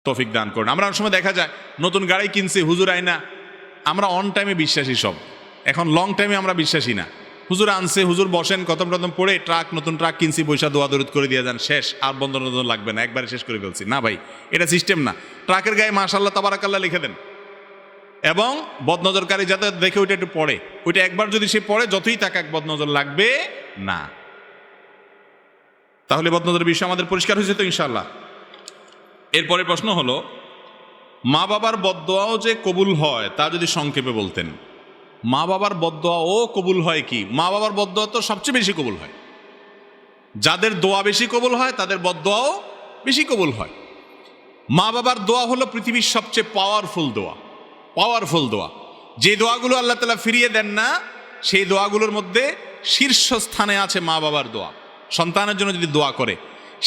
তৌফিক দান করুন। আমরা অনেক সময় দেখা যায় নতুন গাড়ি কিনছি, হুজুর আইনা, আমরা অন টাইমে বিশ্বাসী সব, এখন লং টাইমে আমরা বিশ্বাসী না। হুজুর আনছে, হুজুর বসেন, খতম টতম পড়ে নতুন ট্রাক কিনছি, পয়সা দোয়া দরুদ করে দিয়ে যান, শেষ, আর বন্ধন লাগবে না, একবারে শেষ করে ফেলছি। না ভাই, এটা সিস্টেম না। ট্রাকের গায়ে মাশাআল্লাহ তাবারাকাল্লাহ লিখে দেন, এবং বদনজরকারী যাতে দেখে ওইটা একটু পড়ে, ওইটা একবার যদি সে পড়ে যতই তাকাক বদনজর লাগবে না। তাহলে বদনজরের বিষয় আমাদের পরিষ্কার হয়েছে তো ইনশাআল্লাহ। এরপরে প্রশ্ন হলো, মা বাবার বদদোয়াও যে কবুল হয় তা যদি সংক্ষেপে বলতেন। মা বাবার বদদোয়াও কবুল হয় কি? মা বাবার বদদোয়া তো সবচেয়ে বেশি কবুল হয়। যাদের দোয়া বেশি কবুল হয় তাদের বদদোয়াও বেশি কবুল হয়। মা বাবার দোয়া হলো পৃথিবীর সবচেয়ে পাওয়ারফুল দোয়া। যে দোয়াগুলো আল্লাহ তাআলা ফিরিয়ে দেন না, সেই দোয়াগুলোর মধ্যে শীর্ষস্থানে আছে মা বাবার দোয়া। সন্তানের জন্য যদি দোয়া করে,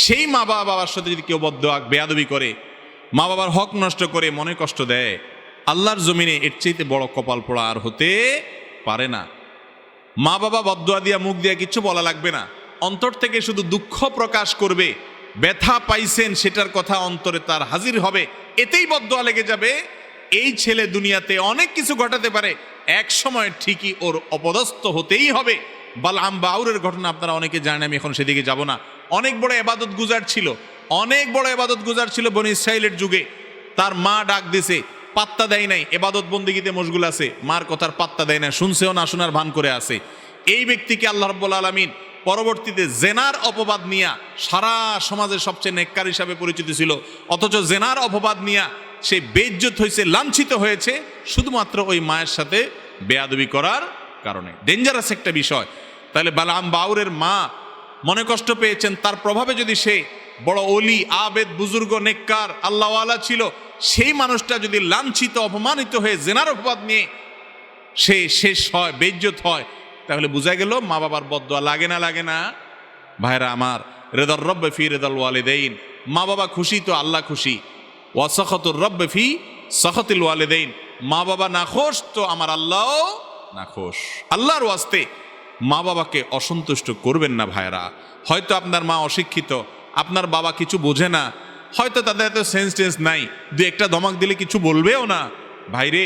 সেই মা বাবার সাথে যদি কেউ বদদোয়া বেয়াদবি করে, মা বাবার হক নষ্ট করে, মনে কষ্ট দেয়, আল্লাহর জমিনে এর চাইতে বড় কপাল পোড়া আর হতে পারে না। মা বাবা বদদোয়া দিয়া মুখ দিয়া কিচ্ছু বলা লাগবে না, অন্তর থেকে শুধু দুঃখ প্রকাশ করবে, ব্যথা পাইছেন সেটার কথা অন্তরে তার হাজির হবে, এতেই বদদোয়া লেগে যাবে। এই ছেলে দুনিয়াতে অনেক কিছু ঘটাতে পারে, এক সময় ঠিকই ওর অপদস্থ হতেই হবে। বালআম বাউরের ঘটনা আপনারা অনেকে জানেন, আমি এখন সেদিকে যাব না। অনেক বড় ইবাদত গুজার ছিল বনি ইসরাইলের যুগে। তার মা ডাক দিছে, পাত্তা দেয় নাই, ইবাদত বন্দেগীতে মশগুল আছে, মার কথার পাত্তা দেয় না, শুনছেও না, শোনার ভান করে আছে। এই ব্যক্তিকে আল্লাহ রাব্বুল আলামিন পরবর্তীতে জেনার অপবাদ নিয়া, সারা সমাজের সবচেয়ে নেককার হিসাবে পরিচিত ছিল, অথচ জেনার অপবাদ নিয়া সে বেইজ্জত হয়েছে, লাঞ্ছিত হয়েছে, শুধুমাত্র ওই মায়ের সাথে বেয়াদবি করার কারণে। ডেঞ্জারাস একটা বিষয়। তাহলে বালআম বাউরের মা মনে কষ্ট পেয়েছেন, তার প্রভাবে যদি সে বড় ওলি, আবেদ, বুজুর্গ, নেককার, আল্লাহওয়ালা ছিল, সেই মানুষটা যদি লাঞ্ছিত, অপমানিত হয়ে জেনার অপবাদ নিয়ে সে শেষ হয়, বেইজ্জত হয়, তাহলে বোঝা গেল মা বাবার বদদোয়া লাগে না? ভাইরা আমার, রেদার রব্বে ফি রেদাল ওয়ালিদাইন, মা বাবা খুশি তো আল্লাহ খুশি। ওয়া সাখাতুর রব্বে ফি সাখাতিল ওয়ালিদাইন, মা বাবা নাখোশ তো আমার আল্লাহ নাখোশ। আল্লাহর ওয়াস্তে মা বাবাকে অসন্তুষ্ট করবেন না ভাইরা। হয়তো আপনার মা অশিক্ষিত, আপনার বাবা কিছু বোঝে না, হয়তো তাদের এত সেন্স নাই, দু একটা ধমক দিলে কিছু বলবেও না, ভাইরে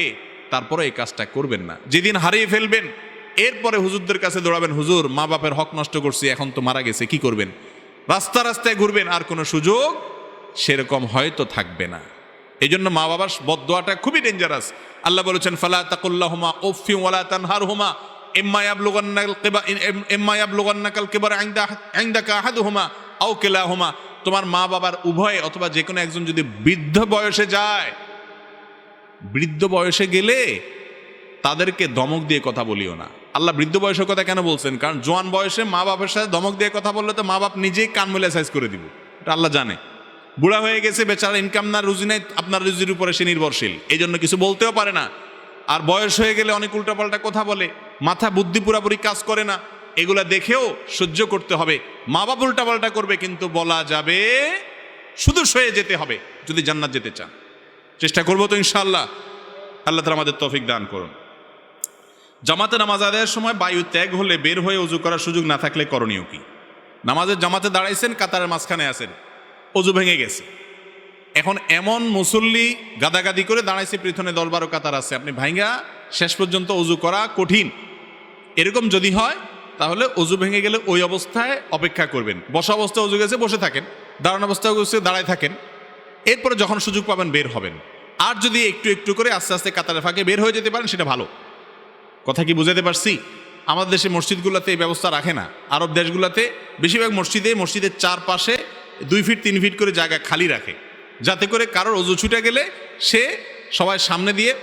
তারপরে এই কাজটা করবেন না। যেদিন হারিয়ে ফেলবেন, এরপরে হুজুরদের কাছে দৌড়াবেন, হুজুর মা বাপের হক নষ্ট করছি, এখন তো মারা গেছে, কি করবেন? রাস্তায় ঘুরবেন, আর কোনো সুযোগ সেরকম হয়তো থাকবে না। এই জন্য মা বাবার বদদোয়াটা খুবই ডেঞ্জারাস। আল্লাহ বলেছেন, ফালা তাকুল্লাহুমা উফফিন ওয়ালা তানহারহুমা ইম্মা ইয়াবলুগান্নাকাল কিবার ইনদাকা আহাদুহুমা আও কিলাহুমা। তোমার মা বাবার উভয় অথবা যে কোনো একজন যদি বৃদ্ধ বয়সে যায়, বৃদ্ধ বয়সে গেলে তাদেরকে ধমক দিয়ে কথা বলিও না। আল্লাহ বৃদ্ধ বয়সের কথা কেন বলছেন? কারণ জোয়ান বয়সে মা বাবার সাথে ধমক দিয়ে কথা বললে তো মা বাপ নিজেই কান মেলে সাইজ করে দিব, এটা আল্লাহ জানে। বুড়া হয়ে গেছে, বেচারা ইনকাম না, রুজি নাই, আপনার রুজির উপরে সে নির্ভরশীল, এই জন্য কিছু বলতেও পারে না। আর বয়স হয়ে গেলে অনেক উল্টাপাল্টা কথা বলে, মাথা বুদ্ধি পুরাপুরি কাজ করে না, এগুলা দেখেও সহ্য করতে হবে। মা বাপ উল্টাপাল্টা করবে, কিন্তু বলা যাবে, শুধু সয়ে যেতে হবে যদি জান্নাত যেতে চান। চেষ্টা করবো তো ইনশাআল্লাহ। আল্লাহ তাআলা আমাদের তৌফিক দান করুন। জামাতে নামাজ আদায়ের সময় বায়ু ত্যাগ হলে বের হয়ে ওযু করার সুযোগ না থাকলে করণীয় কি? নামাজের জামাতে দাঁড়াইছেন, কাতারের মাঝখানে আছেন, ওযু ভেঙে গেছে, এখন এমন মুসল্লি গাদাগাদি করে দাঁড়াইছে, পিছনে 10-12 কাতার আছে, আপনি ভাঙ্গা শেষ পর্যন্ত ওযু করা কঠিন। এরকম যদি হয় তাহলে ওযু ভেঙে গেলে ওই অবস্থায় অপেক্ষা করবেন। বসা অবস্থায় ওযু গেছে, বসে থাকেন, দাঁড়ানো অবস্থায় গেছে, দাঁড়ায় থাকেন, এরপরে যখন সুযোগ পাবেন বের হবেন। আর যদি একটু একটু করে আস্তে আস্তে কাতারের ফাঁকে বের হয়ে যেতে পারেন, সেটা ভালো। কথা কি বুঝাতে পারছি? আমাদের দেশে মসজিদগুলোতে এই ব্যবস্থা রাখে না। আরব দেশগুলোতে বেশিরভাগ মসজিদের চারপাশে 2 ফিট 3 ফিট করে জায়গা খালি রাখে, যাতে করে কারোর ওযু ছুটে গেলে সে সবাই সামনে দিয়ে,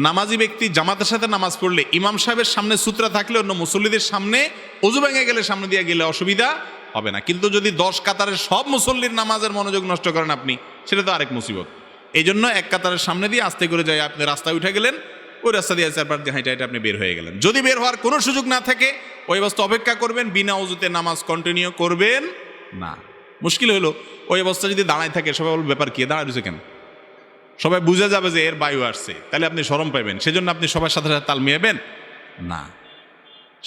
নামাজি ব্যক্তি জামাতের সাথে নামাজ পড়লে ইমাম সাহেবের সামনে সূত্রা থাকলে অন্য মুসল্লিদের সামনে ওযু ভেঙে গেলে সামনে দিয়ে গেলে অসুবিধা হবে না। কিন্তু যদি 10 কাতারের সব মুসল্লির নামাজের মনোযোগ নষ্ট করেন আপনি, সেটা তো আরেক মুসিবত। এই জন্য এক কাতারের সামনে দিয়ে আস্তে করে যায়, আপনি রাস্তায় উঠে গেলেন, ওই রাস্তা দিয়ে চারপাশ দিয়ে হাইটা হাইটা আপনি বের হয়ে গেলেন। যদি বের হওয়ার কোনো সুযোগ না থাকে, ওই অবস্থা অপেক্ষা করবেন, বিনা ওযুতে নামাজ কন্টিনিউ করবেন না। মুশকিল হলো ওই অবস্থা যদি দাঁড়ায় থাকে, সবাই বলবে ব্যাপার কি, দাঁড়ায় রয়েছে কেন? সবাই বুঝে যাবে যে এর বায়ু আসছে, তাহলে আপনি শরম পাইবেন। সেজন্য আপনি সবার সাথে সাথে তাল মিলাবেন না।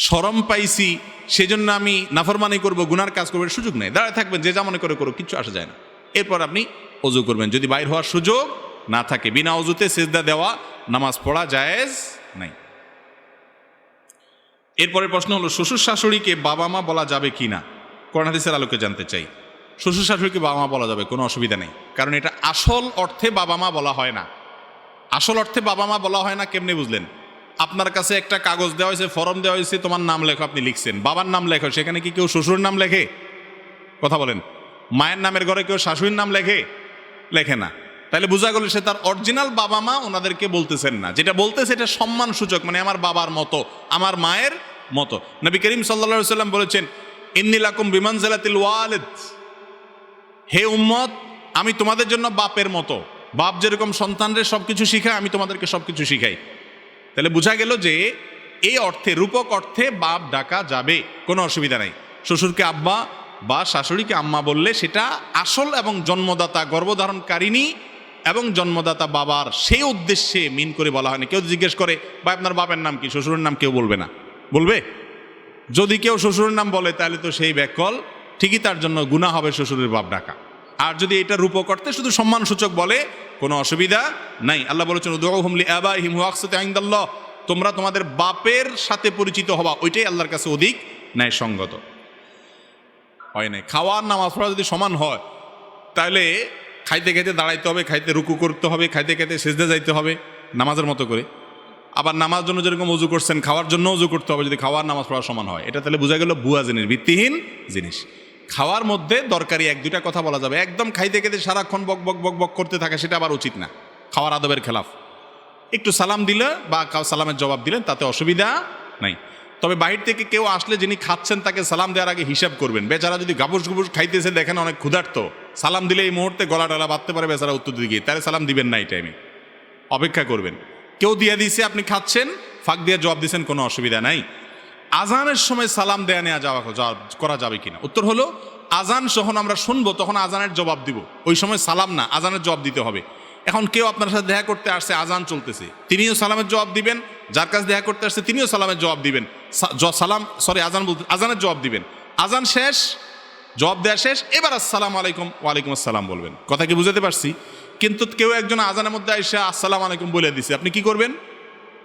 শরম পাইছি সেজন্য আমি নাফরমানি করবো, গুনার কাজ করবো, সুযোগ নেই। দাঁড়ায় থাকবেন, যে যা মনে করে করুক, কিচ্ছু আসা যায় না। এরপর আপনি অজু করবেন। যদি বাইর হওয়ার সুযোগ না থাকে, বিনা অজুতে সিজদা দেওয়া নামাজ পড়া জায়েজ নাই। এরপরের প্রশ্ন হলো, শ্বশুর শাশুড়িকে বাবা মা বলা যাবে কি না? কোরআন হাদিসের আলোকে জানতে চাই। শ্বশুর শাশুড়িকে বাবা মা বলা যাবে, কোনো অসুবিধা নেই, কারণ এটা আসল অর্থে বাবা মা বলা হয় না। আসল অর্থে বাবা মা বলা হয় না কেমনে বুঝলেন? আপনার কাছে একটা কাগজ দেওয়া হয়েছে, ফর্ম দেওয়া হয়েছে, তোমার নাম লেখো, আপনি লিখছেন, বাবার নাম লেখো, সেখানে কি কেউ শ্বশুরের নাম লেখে? কথা বলেন। মায়ের নামের ঘরে কেউ শাশুড়ির নাম লেখে? লেখে না। তাহলে বোঝা গেল সে তার অরিজিনাল বাবা মা ওনাদেরকে বলতেছেন না। যেটা বলতেছে এটা সম্মান সূচক, মানে আমার বাবার মতো, আমার মায়ের মতো। নবী করিম সাল্লাল্লাহু আলাইহি সাল্লাম বলেছেন, ইন্নী লাকুম বিমানজিলাতিল ওয়ালিদ, হে উম্মত, আমি তোমাদের জন্য বাপের মতো। বাপ যেরকম সন্তানদের সবকিছু শিখায়, আমি তোমাদেরকে সবকিছু শিখাই। তাহলে বোঝা গেল যে এই অর্থে, রূপক অর্থে বাপ ডাকা যাবে, কোনো অসুবিধা নাই। শ্বশুরকে আব্বা বা শাশুড়িকে আম্মা বললে সেটা আসল এবং জন্মদাতা গর্ভধারণকারিণী এবং জন্মদাতা বাবার সেই উদ্দেশ্যে মিন করে বলা হয়নি। কেউ জিজ্ঞেস করে, ভাই আপনার বাপের নাম কি? শ্বশুরের নাম কেউ বলবে না। বলবে? যদি কেউ শ্বশুরের নাম বলে তাহলে তো সেই ব্যাকল, ঠিকই তার জন্য গুনাহ হবে শ্বশুরের বাপ ডাকা। আর যদি এটা রূপক অর্থে শুধু সম্মানসূচক বলে, কোনো অসুবিধা নাই। আল্লাহ বলেছেন, উদউহুম লিআবাইহিম হুয়া আকসাতু ইনদাল্লাহ, তোমরা তোমাদের বাপের সাথে পরিচিত হবা, ওইটাই আল্লাহর কাছে অধিক ন্যায়সঙ্গত। হয় নাই। খাওয়ার নামাজ পড়া যদি সমান হয়, তাহলে খাইতে খাইতে দাঁড়াইতে হবে, খাইতে রুকু করতে হবে, খাইতে খাইতে সিজদা যাইতে হবে নামাজের মতো করে। আবার নামাজ জন্য যেরকম অজু করছেন, খাওয়ার জন্য অজু করতে হবে, যদি খাওয়ার নামাজ পড়া সমান হয়। এটা তাহলে বোঝা গেল ভুয়া জিনিস, ভিত্তিহীন জিনিস। খাওয়ার মধ্যে দরকারি এক দুইটা কথা বলা যাবে, একদম খাইতে খাইতে সারাক্ষণ বক বক বক বক করতে থাকে, সেটা আবার উচিত না, খাওয়ার আদবের খেলাফ। একটু সালাম দিলে বা সালামের জবাব দিলেন, তাতে অসুবিধা নাই। তবে বাহির থেকে কেউ আসলে যিনি খাচ্ছেন তাকে সালাম দেওয়ার আগে হিসাব করবেন। বেচারা যদি গাবুস গুবুস খাইতেছে, দেখেন অনেক ক্ষুধার্ত, সালাম দিলে এই মুহূর্তে গলা টলা বাঁধতে পারে বেচারা উত্তর দিকে গিয়ে, তাহলে সালাম দিবেন না, এই টাইমে অপেক্ষা করবেন। কেউ দিয়ে দিয়েছে, আপনি খাচ্ছেন, ফাঁক দিয়ে জবাব দিচ্ছেন, কোনো অসুবিধা নাই। আজানের সময় সালাম দেয়া নেওয়া যাওয়া করা যাবে কিনা? উত্তর হলো, আজান যখন আমরা শুনবো তখন আজানের জবাব দিব, ওই সময় সালাম না, আজানের জবাব দিতে হবে। এখন কেউ আপনার সাথে দেখা করতে আসছে, আজান চলতেছে, তিনিও সালামের জবাব দিবেন, যার কাছে দেখা করতে আসছে তিনিও সালামের জবাব দিবেন, আজানের জবাব দিবেন। আজান শেষ, জবাব দেওয়া শেষ, এবার আসসালামু আলাইকুম, ওয়ালাইকুম আসসালাম বলবেন। কথা কি বুঝাতে পারছি? কিন্তু কেউ একজন আজানের মধ্যে এসে আসসালামু আলাইকুম বলে দিছে, আপনি কি করবেন?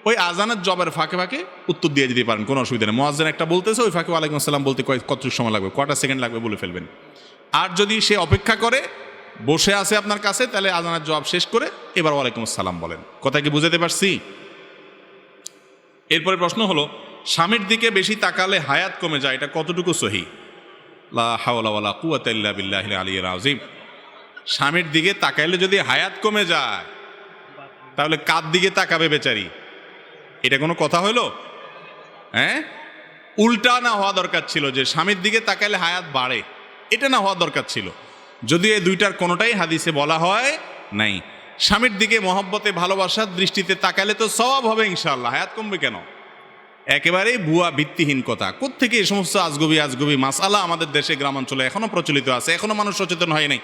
ওই আজানের জবের ফাঁকে ফাঁকে উত্তর দিয়ে দিতে পারেন, কোনো অসুবিধা নেই। মুয়াজ্জিন একটা বলতেছে, ওই ফাঁকে ওয়ালাইকুম আসসালাম বলতে কতটুকু সময় লাগবে, কটা সেকেন্ড লাগবে বলে ফেলবেন। আর যদি সে অপেক্ষা করে বসে আছে আপনার কাছে, তাহলে আজানের জবাব শেষ করে এবার ওয়ালাইকুম আসসালাম বলেন। কথা কি বুঝাতে পারছি? এরপরে প্রশ্ন হলো, স্বামীর দিকে বেশি তাকালে হায়াত কমে যায়, এটা কতটুকু সহি? লা হাওলা ওয়ালা কুওয়াতা ইল্লা বিল্লাহিল আলিয়্যিল আযীম। স্বামীর দিকে তাকাইলে যদি হায়াত কমে যায়, তাহলে কার দিকে তাকাবে বেচারি? এটা কোনো কথা হলো? হ্যাঁ, উল্টা না হওয়া দরকার ছিল, যে স্বামীর দিকে তাকাইলে হায়াত বাড়ে, এটা না হওয়া দরকার ছিল। যদি এই দুইটার কোনোটাই হাদিসে বলা হয় নাই। স্বামীর দিকে মহব্বতে ভালোবাসার দৃষ্টিতে তাকালে তো সওয়াব হবে ইনশাআল্লাহ, হায়াত কমবে কেন? একেবারেই ভুয়া ভিত্তিহীন কথা। কোত্থেকে এই সমস্ত আজগবি মাসআলা আমাদের দেশে গ্রামাঞ্চলে এখনো প্রচলিত আছে, এখনো মানুষ সচেতন হয় নাই।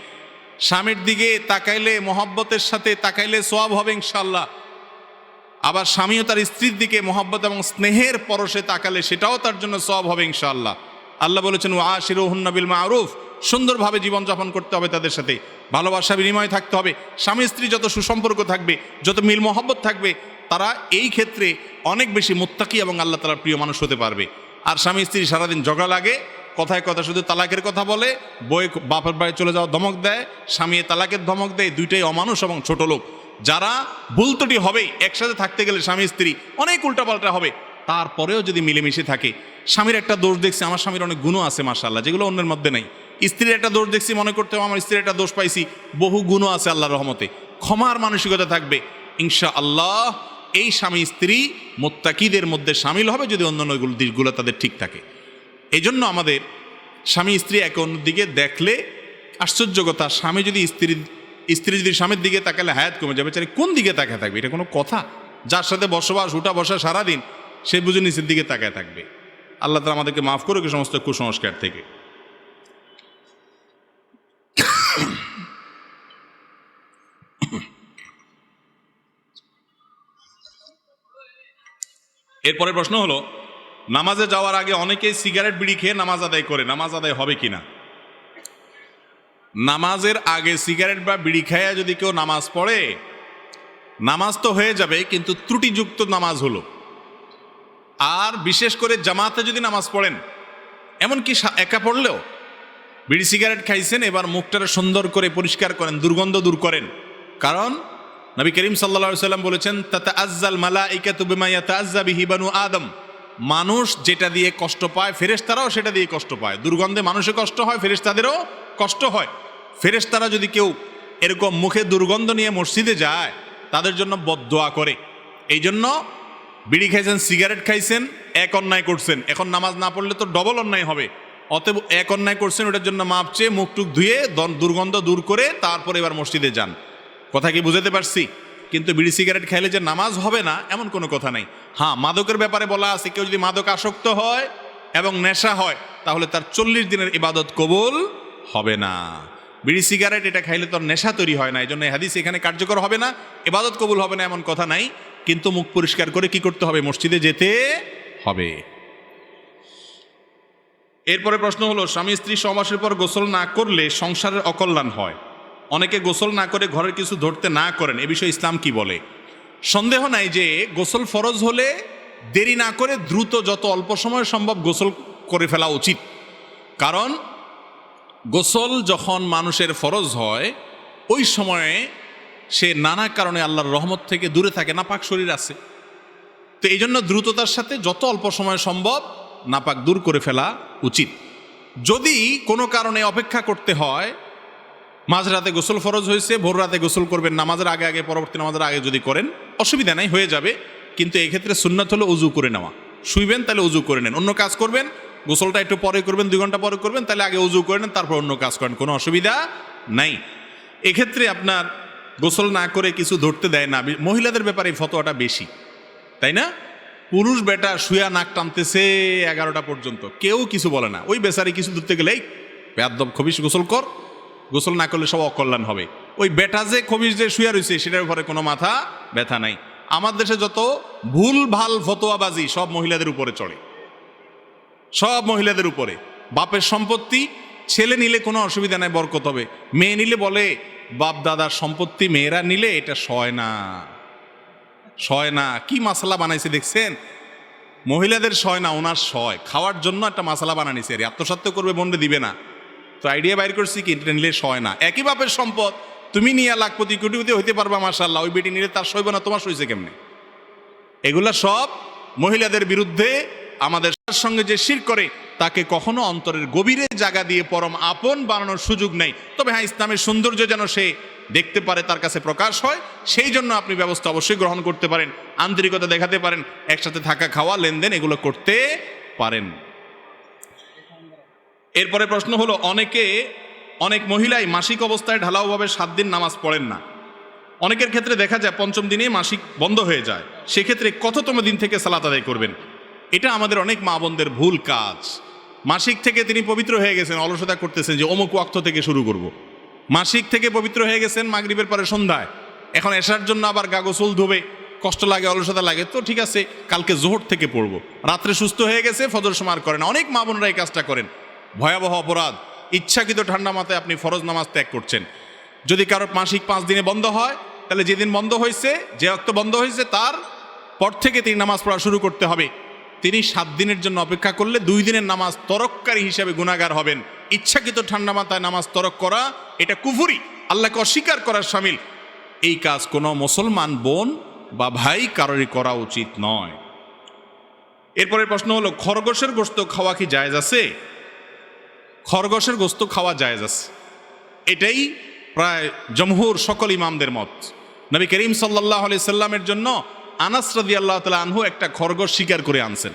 স্বামীর দিকে তাকাইলে, মহব্বতের সাথে তাকাইলে সওয়াব হবে ইনশাআল্লাহ। আবার স্বামীও তার স্ত্রীর দিকে মহব্বত এবং স্নেহের পরশে তাকালে সেটাও তার জন্য সওয়াব হবে ইনশাআল্লাহ। আল্লাহ বলেছেন, ওয়াশিরুহুন্না বিল মা'রুফ, সুন্দরভাবে জীবনযাপন করতে হবে, তাদের সাথে ভালোবাসা বিনিময় থাকতে হবে। স্বামী স্ত্রী যত সুসম্পর্ক থাকবে, যত মিল মহব্বত থাকবে, তারা এই ক্ষেত্রে অনেক বেশি মুত্তাকি এবং আল্লাহ তাআলার প্রিয় মানুষ হতে পারবে। আর স্বামী স্ত্রী সারাদিন ঝগড়া লাগে, কথায় কথা শুধু তালাকের কথা বলে, বই বাপের বাড়ি চলে যাওয়া ধমক দেয়, স্বামী তালাকের ধমক দেয়, দুইটাই অমানুষ এবং ছোট লোক। যারা ভুল ত্রুটি হবেই, একসাথে থাকতে গেলে স্বামী স্ত্রী অনেক উল্টাপাল্টা হবে, তারপরেও যদি মিলেমিশে থাকে, স্বামীর একটা দোষ দেখছি, আমার স্বামীর অনেক গুণ আছে মাশাআল্লাহ, যেগুলো অন্যের মধ্যে নেই। স্ত্রীর একটা দোষ দেখছি, মনে করতে হবে আমার স্ত্রীর একটা দোষ পাইছি, বহু গুণও আছে আল্লাহর রহমতে, ক্ষমার মানসিকতা থাকবে, ইনশাআল্লাহ এই স্বামী স্ত্রী মুত্তাকিদের মধ্যে শামিল হবে, যদি অন্যান্য দিকগুলো তাদের ঠিক থাকে। এই জন্য আমাদের স্বামী স্ত্রী একে অন্যের দিকে দেখলে, আশ্চর্য কথা, স্বামী যদি স্ত্রী যদি স্বামীর দিকে তাকালে হায়াত কমে যাবে, চাই কোন দিকে তাকায় থাকবে? এটা কোনো কথা? যার সাথে বসবাস, উঠা বসা সারাদিন, সে বুঝে নিচের দিকে তাকায় থাকবে। আল্লাহ তাআলা আমাদেরকে মাফ করুক এই সমস্ত কুসংস্কার থেকে। এরপরে প্রশ্ন হলো, নামাজে যাওয়ার আগে অনেকেই সিগারেট বিড়ি খেয়ে নামাজ আদায় করে, নামাজ আদায় হবে কিনা? নামাজের আগে সিগারেট বা বিড়ি খাইয়া যদি কেউ নামাজ পড়ে, নামাজ তো হয়ে যাবে কিন্তু ত্রুটিযুক্ত নামাজ হলো। আর বিশেষ করে জামাতে যদি নামাজ পড়েন, এমনকি একা পড়লেও বিড়ি সিগারেট খাইছেন, এবার মুখটারে সুন্দর করে পরিষ্কার করেন, দুর্গন্ধ দূর করেন। কারণ নবী করিম সাল্লাল্লাহু আলাইহি সাল্লাম বলেছেন, তাতাআজ্জাল মালাইকাতু বিমা ইয়াতাআজ্জা বিহি বানু আদম। মানুষ যেটা দিয়ে কষ্ট পায় ফেরেশতারাও সেটা দিয়ে কষ্ট পায়। দুর্গন্ধে মানুষের কষ্ট হয়, ফেরেশতাদেরও কষ্ট হয়। ফেরেশতারা যদি কেউ এরকম মুখে দুর্গন্ধ নিয়ে মসজিদে যায়, তাদের জন্য বদদোয়া করে। এই জন্য বিড়ি খাইছেন, সিগারেট খাইছেন, এক অন্যায় করছেন, এখন নামাজ না পড়লে তো ডবল অন্যায় হবে। অতএব এক অন্যায় করছেন, ওটার জন্য মাপ চেয়ে মুখ টুক ধুয়ে দুর্গন্ধ দূর করে তারপরে এবার মসজিদে যান। কথা কি বুঝাতে পারছি? কিন্তু বিড়ি সিগারেট খাইলে যে নামাজ হবে না এমন কোনো কথা নাই। হ্যাঁ, মাদকের ব্যাপারে বলা আছে, কেউ যদি মাদক আসক্ত হয় এবং নেশা হয় তাহলে তার 40 দিনের ইবাদত কবুল হবে না। বিড়ি সিগারেট এটা খাইলে তো নেশা তৈরি হয় না, এই জন্য হাদিস এখানে কার্যকর হবে না, ইবাদত কবুল হবে না এমন কথা নাই। কিন্তু মুখ পরিষ্কার করে কি করতে হবে? মসজিদে যেতে হবে। এরপরে প্রশ্ন হলো, স্বামী স্ত্রী সহবাসের পর গোসল না করলে সংসারের অকল্যাণ হয়। অনেকে গোসল না করে ঘরের কিছু ধরতে না করেন, এ বিষয়ে ইসলাম কি বলে? সন্দেহ নাই যে গোসল ফরজ হলে দেরি না করে দ্রুত যত অল্প সময় সম্ভব গোসল করে ফেলা উচিত। কারণ গোসল যখন মানুষের ফরজ হয় ওই সময়ে সে নানা কারণে আল্লাহর রহমত থেকে দূরে থাকে, নাপাক শরীর আছে। তো এই জন্য দ্রুততার সাথে যত অল্প সময় সম্ভব নাপাক দূর করে ফেলা উচিত। যদি কোনো কারণে অপেক্ষা করতে হয়, মাঝরাতে গোসল ফরজ হয়েছে, ভোর রাতে গোসল করবেন, নামাজের আগে আগে পরবর্তী নামাজের আগে যদি করেন অসুবিধা নাই, হয়ে যাবে। কিন্তু এই ক্ষেত্রে সুন্নাত হলো উজু করে নেওয়া। শুইবেন তাহলে উজু করে নেন, অন্য কাজ করবেন গোসলটা একটু পরে করবেন, 2 ঘন্টা পরে করবেন, তাহলে আগে উজু করে নেন, তারপর অন্য কাজ করেন, কোনো অসুবিধা নাই। এক্ষেত্রে আপনার গোসল না করে কিছু ধরতে দেয় না। মহিলাদের ব্যাপারে এই ফতোয়াটা বেশি, তাই না? পুরুষ বেটা শুয়া নাক টানতেছে 11টা পর্যন্ত, কেউ কিছু বলে না। ওই বেচারি কিছু ধরতে গেলেই বেয়াদব খবিশ গোসল কর, গোসল না করলে সব অকল্যাণ হবে। ওই বেটা যে খবিশ যে শুয়া রয়েছে সেটার উপরে কোনো মাথা ব্যথা নাই। আমার দেশে যত ভুল ভাল ফতোয়াবাজি সব মহিলাদের উপরে চড়ে, সব মহিলাদের উপরে। বাপের সম্পত্তি ছেলে নিলে কোনো অসুবিধা নাই, বরকত হবে। মেয়ে নিলে বলে বাপ দাদার সম্পত্তি মেয়েরা নিলে এটা সয় না, সয় না। কি মশলা বানাইছে দেখছেন? মহিলাদের সয় না, ওনার সয়। খাওয়ার জন্য একটা মশলা বানানিছে, আত্মসত্য করবে, বন্ডে দিবে না। তো আইডিয়া বাইর করছি কি এটা নিলে সয় না। একই বাপের সম্পদ, তুমি নিয়ে লাখপতি কোটিপতি হইতে পারবা মাশাআল্লাহ, ওই বেটি নিলে তার সইব না, তোমার সইছে কেমনে? এগুলা সব মহিলাদের বিরুদ্ধে। আমাদের সঙ্গে যে শিরক করে তাকে কখনো অন্তরের গভীরে জায়গা দিয়ে পরম আপন বানানোর সুযোগ নেই। তবে হ্যাঁ, ইসলামের সৌন্দর্য যেন সে দেখতে পারে, তার কাছে প্রকাশ হয়, সেই জন্য আপনি ব্যবস্থা অবশ্যই গ্রহণ করতে পারেন, আন্তরিকতা দেখাতে পারেন, একসাথে থাকা, খাওয়া, লেনদেন এগুলো করতে পারেন। এরপরে প্রশ্ন হলো, অনেক মহিলাই মাসিক অবস্থায় ঢালাওভাবে 7 দিন নামাজ পড়েন না। অনেকের ক্ষেত্রে দেখা যায় 5ম দিনে মাসিক বন্ধ হয়ে যায়। সেক্ষেত্রে কততম দিন থেকে সালাত আদায় করবেন? এটা আমাদের অনেক মা বোনদের ভুল কাজ। মাসিক থেকে তিনি পবিত্র হয়ে গেছেন, অলসতা করতেছেন যে অমুক ওয়াক্ত থেকে শুরু করব। মাসিক থেকে পবিত্র হয়ে গেছেন মাগরিবের পরে সন্ধ্যায়, এখন এশার জন্য আবার গা গোসল ধোবে, কষ্ট লাগে, অলসতা লাগে, তো ঠিক আছে কালকে জোহর থেকে পড়ব। রাত্রে সুস্থ হয়ে গেছে, ফজর সমার করেন। অনেক মা বোনরা এই কাজটা করেন, ভয়াবহ অপরাধ। ইচ্ছাকৃত ঠান্ডা মাথায় আপনি ফরজ নামাজ ত্যাগ করছেন। যদি কারোর মাসিক 5 দিনে বন্ধ হয়, তাহলে যেদিন বন্ধ হয়েছে, যে অক্ত বন্ধ হয়েছে তার পর থেকে তিনি নামাজ পড়া শুরু করতে হবে। তিনি 7 দিনের জন্য অপেক্ষা করলে 2 দিনের নামাজ তরককারী হিসাবে গুনাহগার হবেন। ইচ্ছাকৃত ঠান্ডা মাথায় নামাজ তরক করা এটা কুফরি, আল্লাহকে অস্বীকার করার শামিল। এই কাজ কোনো মুসলমান বোন বা ভাই কারোরই করা উচিত নয়। এরপরে প্রশ্ন হলো, খরগোশের গোশত খাওয়া কি জায়েজ আছে? খরগোশের গোশত খাওয়া জায়েজ আছে, এটাই প্রায় জমহুর সকল ইমামদের মত। নবী করিম সাল্লাল্লাহু আলাইহি সাল্লামের জন্য আনাস রাদিয়াল্লাহু তাআলা আনহু একটা খরগোশ শিকার করে আনছেন।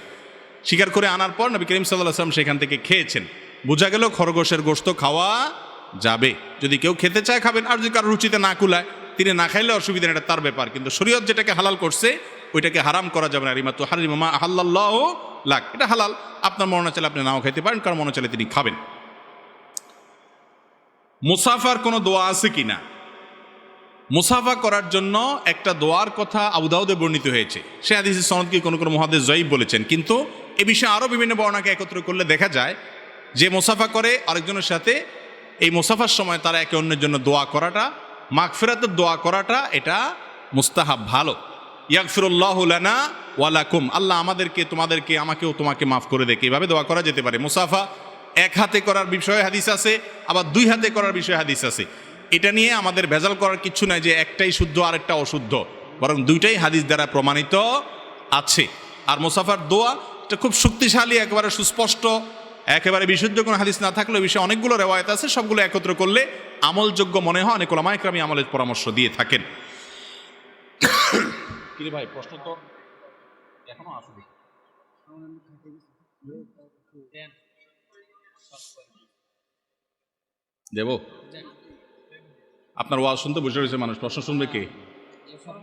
শিকার করে আনার পর নবী করিম সাল্লাল্লাহু আলাইহি সাল্লাম সেখান থেকে খেয়েছেন। বোঝা গেল খরগোশের গোশত খাওয়া যাবে, যদি কেউ খেতে চায় খাবেন, আর যদি কারো রুচিতে না কুলায় তিনি না খাইলে অসুবিধা নেই, এটা তার ব্যাপার। কিন্তু শরীয়ত যেটাকে হালাল করছে ওইটাকে হারাম করা যাবে না। রিমাতু হারিমা মা আহাল্লাল্লাহু লাক, এটা হালাল। আপনার মনে চাইলে আপনি নাও খেতে পারেন, কারণ মনে চাইলে তিনি খাবেন। মুসাফার কোনো দোয়া আছে কিনা? মুসাফা করার জন্য একটা দোয়ার কথা আবু দাউদে বর্ণিত হয়েছে। সে হাদিসের সনদকে কোনো কোনো মুহাদ্দিস জয়ীফ বলেছেন, কিন্তু এ বিষয়ে আরও বিভিন্ন বর্ণনাকে একত্র করলে দেখা যায় যে মুসাফা করে আরেকজনের সাথে এই মুসাফার সময় তারা একে অন্যের জন্য দোয়া করাটা, মাগফিরাতের দোয়া করাটা এটা মুস্তাহাব, ভালো। ইয়াগফিরুল্লাহু লানা ওয়া লাকুম, আল্লাহ আমাদেরকে, তোমাদেরকে, আমাকেও তোমাকে মাফ করে দেখে, এভাবে দোয়া করা যেতে পারে। মুসাফা এক হাতে করার বিষয়ে হাদিস আছে, আবার দুই হাতে করার বিষয়ে হাদিস আছে। এটা নিয়ে আমাদের ভেজাল করার কিছু নাই যে একটাই শুদ্ধ আরেকটা অশুদ্ধ, বরং দুইটাই হাদিস দ্বারা প্রমাণিত আছে। আর মুসাফার দোয়া এটা খুব শক্তিশালী, একেবারে সুস্পষ্ট, একেবারে বিশুদ্ধ কোনো হাদিস না থাকলে বিষয়ে অনেকগুলো রেওয়ায়েত আছে, সবগুলো একত্র করলে আমলযোগ্য মনে হয়। অনেক উলামায়ে কেরাম আমলের পরামর্শ দিয়ে থাকেন। কি ভাই, প্রশ্ন তো এখনো আসবে। দেব আপনার ওয়াজ শুনতে বসে রয়েছে মানুষ, প্রশ্ন শুনবে কে?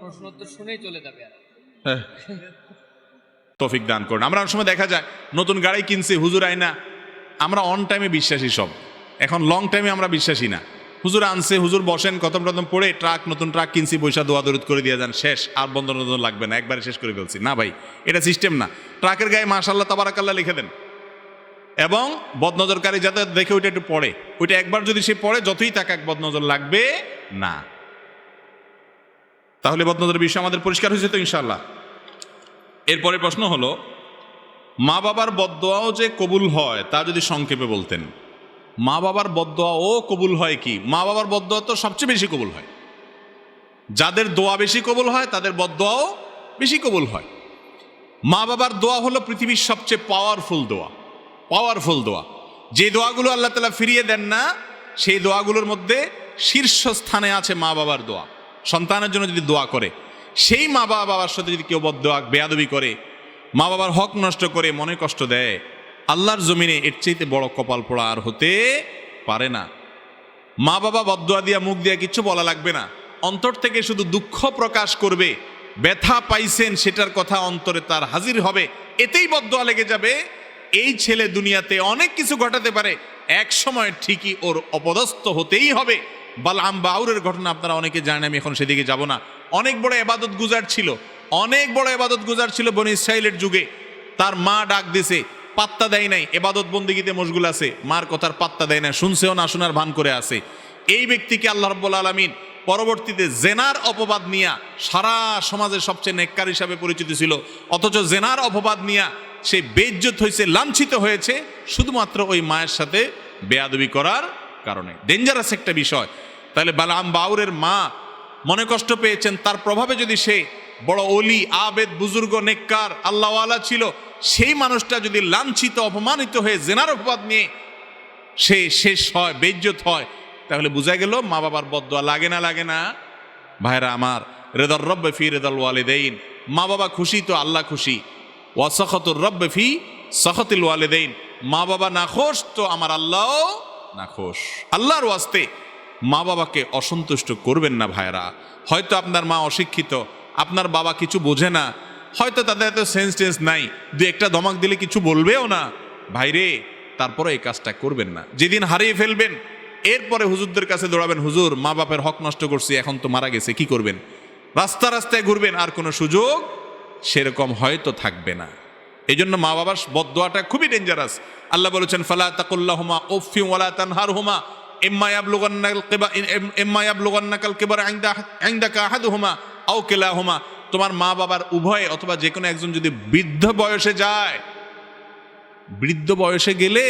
প্রশ্ন তো শুনেই চলে যাবে। তৌফিক দান করুন। আমরা অনেক সময় দেখা যায় নতুন গাড়ি কিনছে, হুজুর আইনা, আমরা অন টাইমে বিশ্বাসী সব, এখন লং টাইমে আমরা বিশ্বাসী না। হুজুর আনছে, হুজুর বসেন, খতম টতম পড়ে ট্রাক, নতুন ট্রাক কিনছি, পয়সা দোয়া দরুদ করে দিয়ে যান, শেষ, আর বন্ধন লাগবে না, একবারে শেষ করে ফেলছি। না ভাই, এটা সিস্টেম না। ট্রাকের গায়ে মাশাআল্লাহ তাবারাকাল্লাহ লিখে দেন, এবং বদনজরকারী যাতে দেখে ওইটা একটু পড়ে, ওইটা একবার যদি সে পড়ে, যতই তাকে এক বদনজর লাগবে না। তাহলে বদনজরের বিষয় আমাদের পরিষ্কার হয়েছে তো ইনশাআল্লাহ। এরপরে প্রশ্ন হলো, মা বাবার বদদোয়াও যে কবুল হয় তা যদি সংক্ষেপে বলতেন। মা বাবার বদদোয়াও কবুল হয় কি? মা বাবার বদদোয়া তো সবচেয়ে বেশি কবুল হয়। যাদের দোয়া বেশি কবুল হয় তাদের বদদোয়াও বেশি কবুল হয়। মা বাবার দোয়া হলো পৃথিবীর সবচেয়ে পাওয়ারফুল দোয়া। পাওয়ারফুল দোয়া, যে দোয়াগুলো আল্লাহ তাআলা ফিরিয়ে দেন না, সেই দোয়াগুলোর মধ্যে শীর্ষস্থানে আছে মা বাবার দোয়া। সন্তানের জন্য যদি দোয়া করে, সেই মা বাবার সাথে যদি কেউ বদদোয়া, বেয়াদবি করে, মা বাবার হক নষ্ট করে, মনে কষ্ট দেয়, আল্লাহর জমিনে এর চাইতে বড় কপাল পোড়া আর হতে পারে না। মা বাবা বদদোয়া দিয়া, মুখ দিয়া কিচ্ছু বলা লাগবে না, অন্তর থেকে শুধু দুঃখ প্রকাশ করবে, ব্যথা পাইছেন সেটার কথা অন্তরে তার হাজির হবে, এতেই বদদোয়া লেগে যাবে। এই ছেলে দুনিয়াতে অনেক কিছু ঘটাতে পারে, এক সময় ঠিকই ওর অপদস্থ হতেই হবে। বালআম বাউরের ঘটনা আপনারা অনেকে জানেন, আমি এখন সেদিকে যাব না। অনেক বড় ইবাদত গুজার ছিল, অনেক বড় ইবাদত গুজার ছিল বনি ইসরাইলের যুগে। তার মা ডাক দিছে, পাত্তা দেয় নাই, ইবাদত বন্দেগীতে মশগুল আছে, মার কথার পাত্তা দেয় না, শুনছেও না শোনার ভান করে আছে। এই ব্যক্তিকে আল্লাহ রাব্বুল আলামিন পরবর্তীতে জেনার অপবাদ নিয়া, সারা সমাজের সবচেয়ে নেককার হিসাবে পরিচিত ছিল, অথচ জেনার অপবাদ নিয়া সে বেইজ্জত হয়েছে, লাঞ্ছিত হয়েছে, শুধুমাত্র ওই মায়ের সাথে বেয়াদবি করার কারণে। ডেঞ্জারাস একটা বিষয়। তাহলে বালআম বাউরের মা মনে কষ্ট পেয়েছেন, তার প্রভাবে যদি সে বড় ওলি, আবেদ, বুজুর্গ, নেককার, আল্লাহওয়ালা ছিল, সেই মানুষটা যদি লাঞ্ছিত, অপমানিত হয়ে জেনার অপবাদ নিয়ে সে শেষ হয়, বেইজ্জত হয়, তাহলে বোঝা গেল মা বাবার বদদোয়া লাগে না, লাগে না? ভাইরা আমার, রেদার রব্বে ফি রেদাল ওয়ালিদাইন, মা বাবা খুশি তো আল্লাহ খুশি। ওয়া সাখাতুর রব্বে ফি সাখাতিল ওয়ালিদাইন, মা বাবা নাখোশ তো আমার আল্লাহ নাখোশ। আল্লাহর ওয়াস্তে মা বাবাকে অসন্তুষ্ট করবেন না ভাইরা। হয়তো আপনার মা অশিক্ষিত, আপনার বাবা কিছু বোঝে না, হয়তো তাদের এত সেন্স নাই, দু একটা ধমক দিলে কিছু বলবেও না, ভাইরে তারপরে এই কাজটা করবেন না। যেদিন হারিয়ে ফেলবেন, এরপরে হুজুরদের কাছে দৌড়াবেন, হুজুর মা বাপের হক নষ্ট করছি, এখন তো মারা গেছে, কি করবেন? রাস্তা রাস্তায় ঘুরবেন, আর কোনো সুযোগ সেরকম হয়তো থাকবে না। এই জন্য মা বাবার বদদোয়াটা খুবই ডেঞ্জারাস। আল্লাহ বলেছেন, ফালা তাকুল্লাহুমা উফফিন ওয়ালা তানহারহুমা ইম্মা ইয়াবলুগান্নাকাল কিবারা ইনদাকা আহাদুহুমা আও কিলাহুমা। তোমার মা বাবার উভয় অথবা যে কোনো একজন যদি বৃদ্ধ বয়সে যায়, বৃদ্ধ বয়সে গেলে